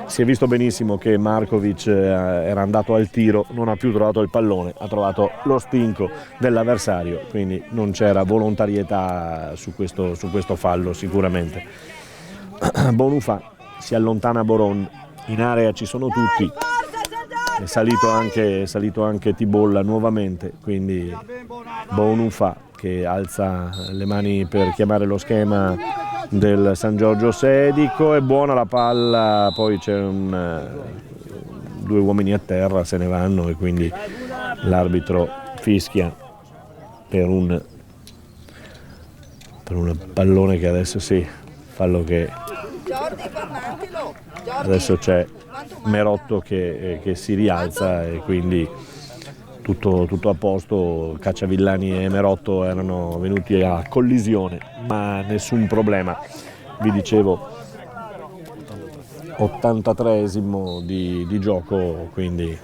Si è visto benissimo che Markovic era andato al tiro, non ha più trovato il pallone, ha trovato lo stinco dell'avversario, quindi non c'era volontarietà su questo fallo sicuramente. Bonufà si allontana Boron, in area ci sono tutti. È salito anche Tibolla nuovamente, quindi Bonufà che alza le mani per chiamare lo schema del San Giorgio Sedico. È buona la palla, poi c'è due uomini a terra, se ne vanno e quindi l'arbitro fischia per un pallone che adesso sì, fallo che adesso c'è Merotto che si rialza e quindi tutto a posto. Cacciavillani e Merotto erano venuti a collisione ma nessun problema. Vi dicevo 83esimo di gioco, quindi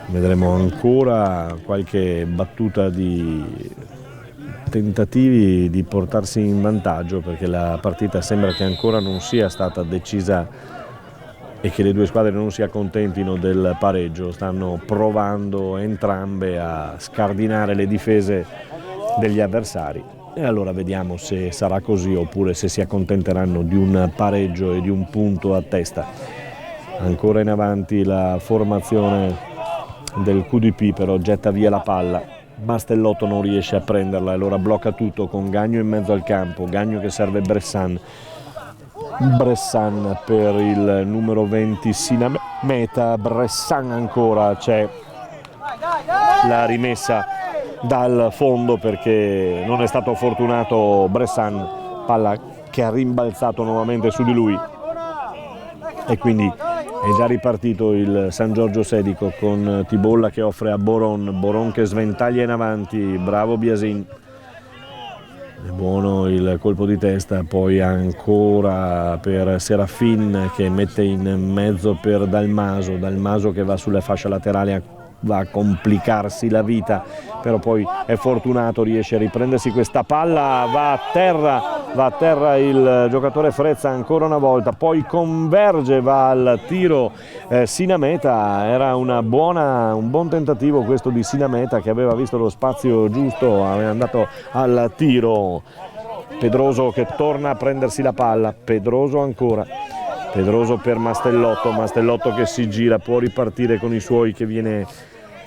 vedremo ancora qualche battuta di tentativi di portarsi in vantaggio, perché la partita sembra che ancora non sia stata decisa e che le due squadre non si accontentino del pareggio. Stanno provando entrambe a scardinare le difese degli avversari e allora vediamo se sarà così oppure se si accontenteranno di un pareggio e di un punto a testa. Ancora in avanti la formazione del QDP, però getta via la palla. Mastellotto non riesce a prenderla e allora blocca tutto con Gagno in mezzo al campo. Gagno che serve Bressan per il numero 20 Sinameta. Bressan ancora, c'è la rimessa dal fondo perché non è stato fortunato Bressan, palla che ha rimbalzato nuovamente su di lui e quindi è già ripartito il San Giorgio Sedico con Tibolla che offre a Boron che sventaglia in avanti, bravo Biasin. È buono il colpo di testa, poi ancora per Serafin che mette in mezzo per Dalmaso che va sulle fasce laterali, va a complicarsi la vita, però poi è fortunato, riesce a riprendersi questa palla, va a terra il giocatore Frezza ancora una volta, poi converge, va al tiro Sinameta. Era un buon tentativo questo di Sinameta che aveva visto lo spazio giusto, aveva andato al tiro. Pedroso che torna a prendersi la palla, Pedroso ancora. Pedroso per Mastellotto che si gira, può ripartire con i suoi che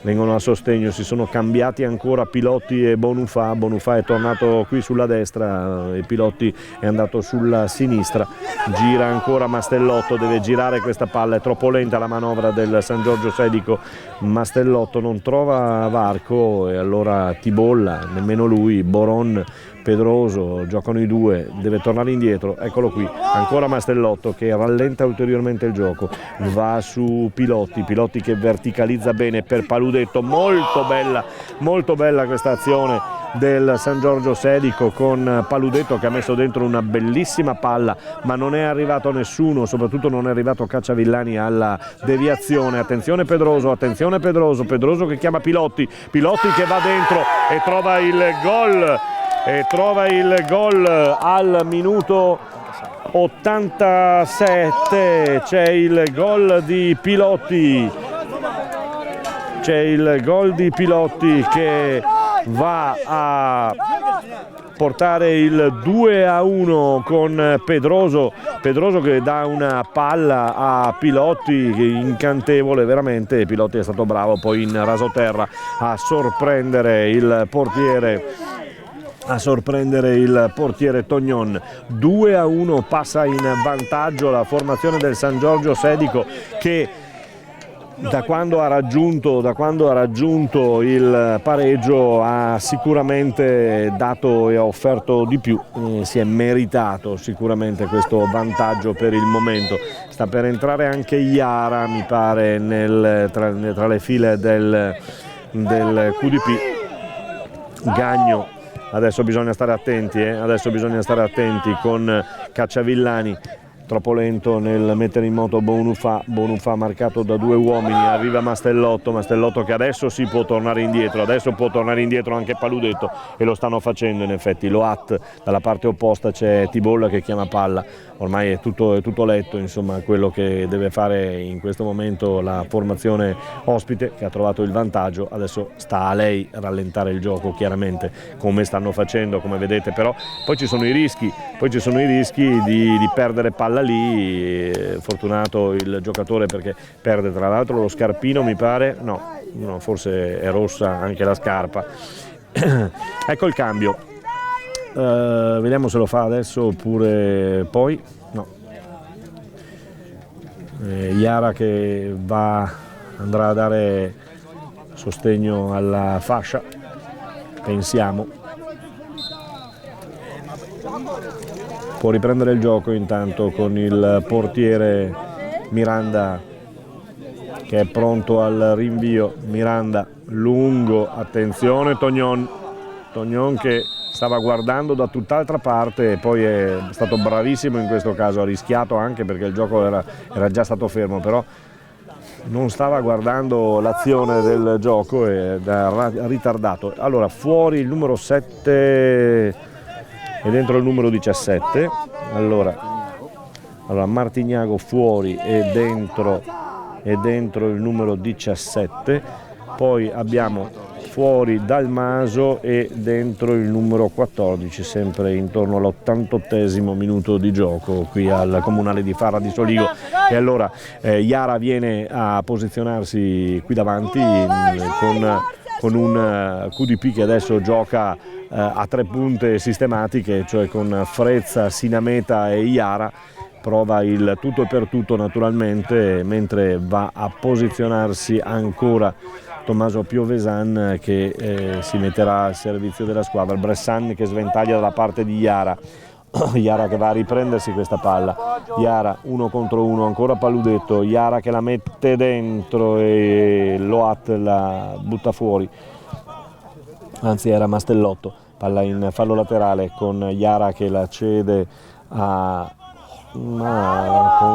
vengono a sostegno. Si sono cambiati ancora Pilotti e Bonufà è tornato qui sulla destra e Pilotti è andato sulla sinistra. Gira ancora Mastellotto, deve girare questa palla, è troppo lenta la manovra del San Giorgio Sedico. Mastellotto non trova varco e allora Tibolla, nemmeno lui, Boron, Pedroso, giocano i due, deve tornare indietro, eccolo qui, ancora Mastellotto che rallenta ulteriormente il gioco, va su Pilotti che verticalizza bene per Paludetto, molto bella questa azione del San Giorgio Sedico con Paludetto che ha messo dentro una bellissima palla, ma non è arrivato nessuno, soprattutto non è arrivato Cacciavillani alla deviazione. Attenzione Pedroso che chiama Pilotti che va dentro e trova il gol al minuto 87. C'è il gol di Pilotti che va a portare il 2-1 con Pedroso che dà una palla a Pilotti incantevole veramente. Pilotti è stato bravo poi in rasoterra a sorprendere il portiere Tognon. 2-1, passa in vantaggio la formazione del San Giorgio Sedico, che da quando ha raggiunto il pareggio ha sicuramente dato e ha offerto di più, si è meritato sicuramente questo vantaggio per il momento. Sta per entrare anche Iara, mi pare, tra le file del QDP. Gagno. Adesso bisogna stare attenti con Cacciavillani, troppo lento nel mettere in moto Bonufà marcato da due uomini, arriva Mastellotto che adesso si può tornare indietro, anche Paludetto, e lo stanno facendo in effetti. Loat, dalla parte opposta c'è Tibolla che chiama palla, ormai è tutto letto, insomma, quello che deve fare in questo momento la formazione ospite, che ha trovato il vantaggio. Adesso sta a lei rallentare il gioco, chiaramente, come stanno facendo, come vedete, però poi ci sono i rischi di perdere palla lì. Fortunato il giocatore perché perde tra l'altro lo scarpino, mi pare, no, forse è rossa anche la scarpa. Ecco il cambio, vediamo se lo fa adesso oppure poi. No, Iara che andrà a dare sostegno alla fascia, pensiamo. Può riprendere il gioco intanto con il portiere Miranda che è pronto al rinvio. Miranda lungo, attenzione Tognon che stava guardando da tutt'altra parte e poi è stato bravissimo in questo caso, ha rischiato anche perché il gioco era già stato fermo, però non stava guardando l'azione del gioco e ha ritardato. Allora fuori il numero 7 e dentro il numero 17, allora Martignago fuori e dentro il numero 17, poi abbiamo fuori Dalmaso e dentro il numero 14, sempre intorno all'88esimo minuto di gioco qui al Comunale di Farra di Soligo. E allora Iara viene a posizionarsi qui davanti con un QDP che adesso gioca a tre punte sistematiche, cioè con Frezza, Sinameta e Iara. Prova il tutto e per tutto naturalmente, mentre va a posizionarsi ancora Tommaso Piovesan che si metterà al servizio della squadra. Bressan che sventaglia dalla parte di Iara. Iara che va a riprendersi questa palla. Iara 1 contro 1, ancora Paludetto. Iara che la mette dentro e Loat la butta fuori. Anzi era Mastellotto. Palla in fallo laterale con Iara che la cede con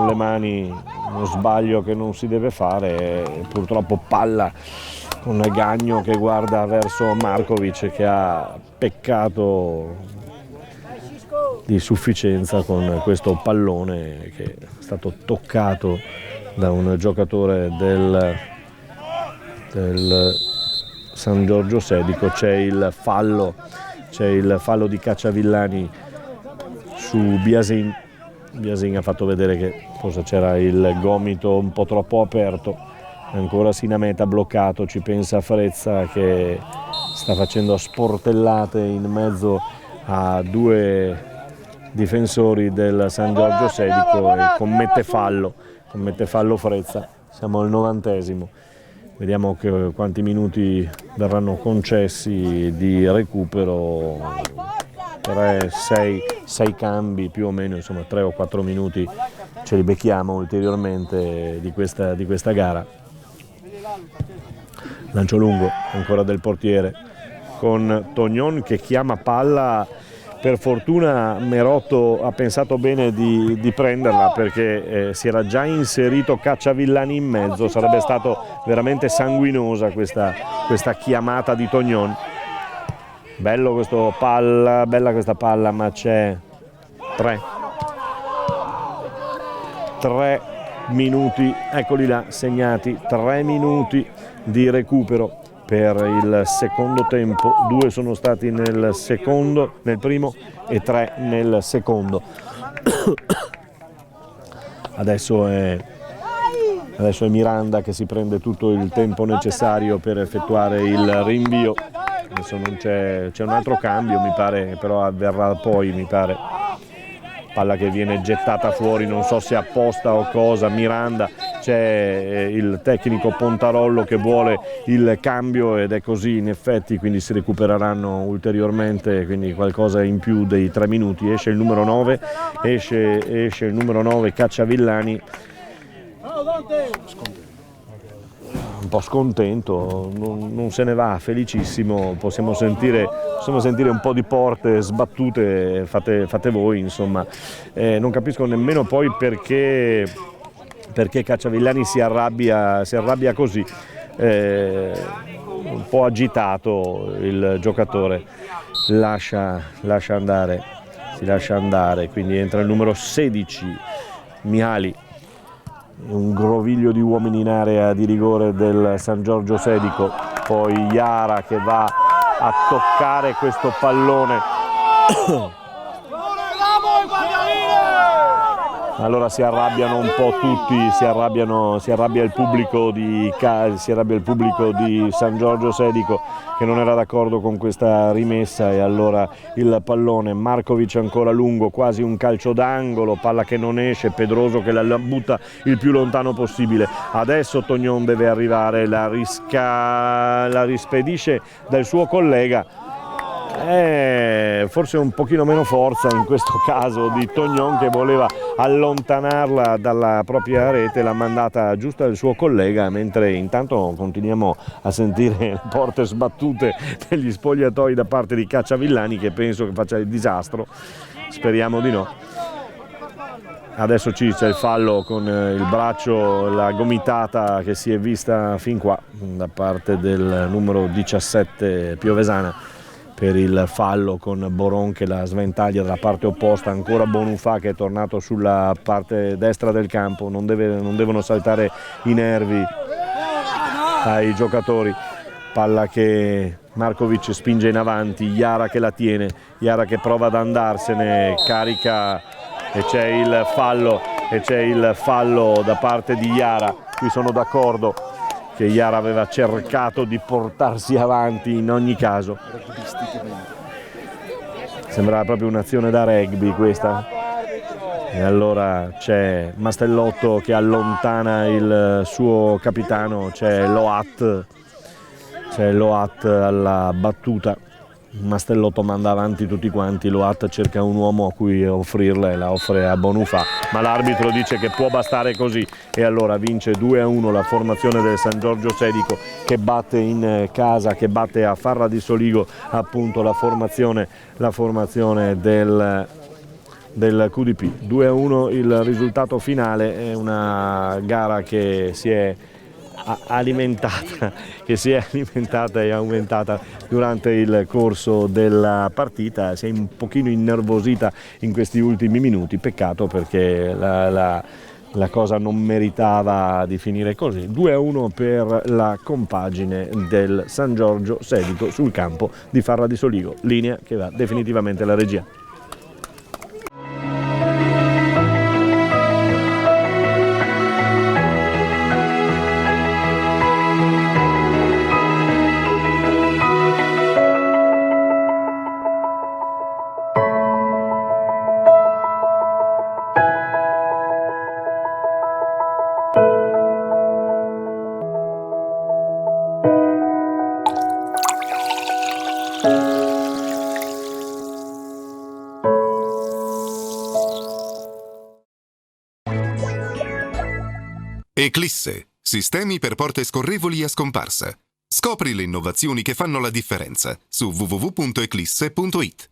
le mani, uno sbaglio che non si deve fare. Purtroppo palla con Gagno che guarda verso Markovic che ha peccato di sufficienza con questo pallone che è stato toccato da un giocatore del San Giorgio Sedico. C'è il fallo di Cacciavillani su Biasin. Biasin ha fatto vedere che forse c'era il gomito un po' troppo aperto. Ancora Sinameta bloccato, ci pensa Frezza che sta facendo sportellate in mezzo a due difensori del San Giorgio Sedico e commette fallo Frezza. Siamo al 90esimo. Vediamo quanti minuti verranno concessi di recupero. 6 cambi più o meno, insomma 3 o 4 minuti ce li becchiamo ulteriormente di questa gara. Lancio lungo ancora del portiere con Tognon che chiama palla. Per fortuna Merotto ha pensato bene di prenderla perché si era già inserito Cacciavillani in mezzo, sarebbe stato veramente sanguinosa questa chiamata di Tognon. Bella questa palla, ma c'è 3 minuti, eccoli là segnati, 3 minuti di recupero. per il secondo tempo, 2 sono stati nel primo e 3 nel secondo. Adesso è Miranda che si prende tutto il tempo necessario per effettuare il rinvio. Adesso non c'è un altro cambio, mi pare, però avverrà poi, mi pare. Palla che viene gettata fuori, non so se apposta o cosa. Miranda, c'è il tecnico Pontarollo che vuole il cambio ed è così in effetti, quindi si recupereranno ulteriormente, quindi qualcosa in più dei 3 minuti. Esce il numero 9, esce il numero 9 Cacciavillani, un po' scontento, non se ne va, felicissimo. Possiamo sentire un po' di porte sbattute, fate voi, insomma. Non capisco nemmeno poi perché Cacciavillani si arrabbia così, un po' agitato il giocatore, si lascia andare, quindi entra il numero 16 Mihali. Un groviglio di uomini in area di rigore del San Giorgio Sedico, poi Iara che va a toccare questo pallone. Allora si arrabbiano un po' tutti, si arrabbia il pubblico di San Giorgio Sedico che non era d'accordo con questa rimessa, e allora il pallone, Markovic ancora lungo, quasi un calcio d'angolo, palla che non esce, Pedroso che la butta il più lontano possibile. Adesso Tognon deve arrivare, la rispedisce dal suo collega. Forse un pochino meno forza in questo caso di Tognon, che voleva allontanarla dalla propria rete, l'ha mandata giusto al suo collega, mentre intanto continuiamo a sentire porte sbattute negli spogliatoi da parte di Cacciavillani, che penso che faccia il disastro, speriamo di no. Adesso c'è il fallo con il braccio, la gomitata che si è vista fin qua da parte del numero 17 Piovesana, per il fallo con Boron che la sventaglia dalla parte opposta. Ancora Bonufà che è tornato sulla parte destra del campo, non devono saltare i nervi ai giocatori. Palla che Markovic spinge in avanti, Iara che la tiene, Iara che prova ad andarsene, carica e c'è il fallo da parte di Iara. Qui sono d'accordo che Iara aveva cercato di portarsi avanti in ogni caso. Sembrava proprio un'azione da rugby questa. E allora c'è Mastellotto che allontana il suo capitano, c'è Loat alla battuta. Mastellotto manda avanti tutti quanti, Loat cerca un uomo a cui offrirla e la offre a Bonufà, ma l'arbitro dice che può bastare così, e allora vince 2-1 la formazione del San Giorgio Sedico, che batte in casa, che batte a Farra di Soligo appunto la formazione del QDP. 2-1 il risultato finale. È una gara che si è alimentata e aumentata durante il corso della partita, si è un pochino innervosita in questi ultimi minuti, peccato perché la cosa non meritava di finire così. 2-1 per la compagine del San Giorgio Sedico sul campo di Farra di Soligo, linea che va definitivamente alla regia. Eclisse, sistemi per porte scorrevoli a scomparsa. Scopri le innovazioni che fanno la differenza su www.eclisse.it.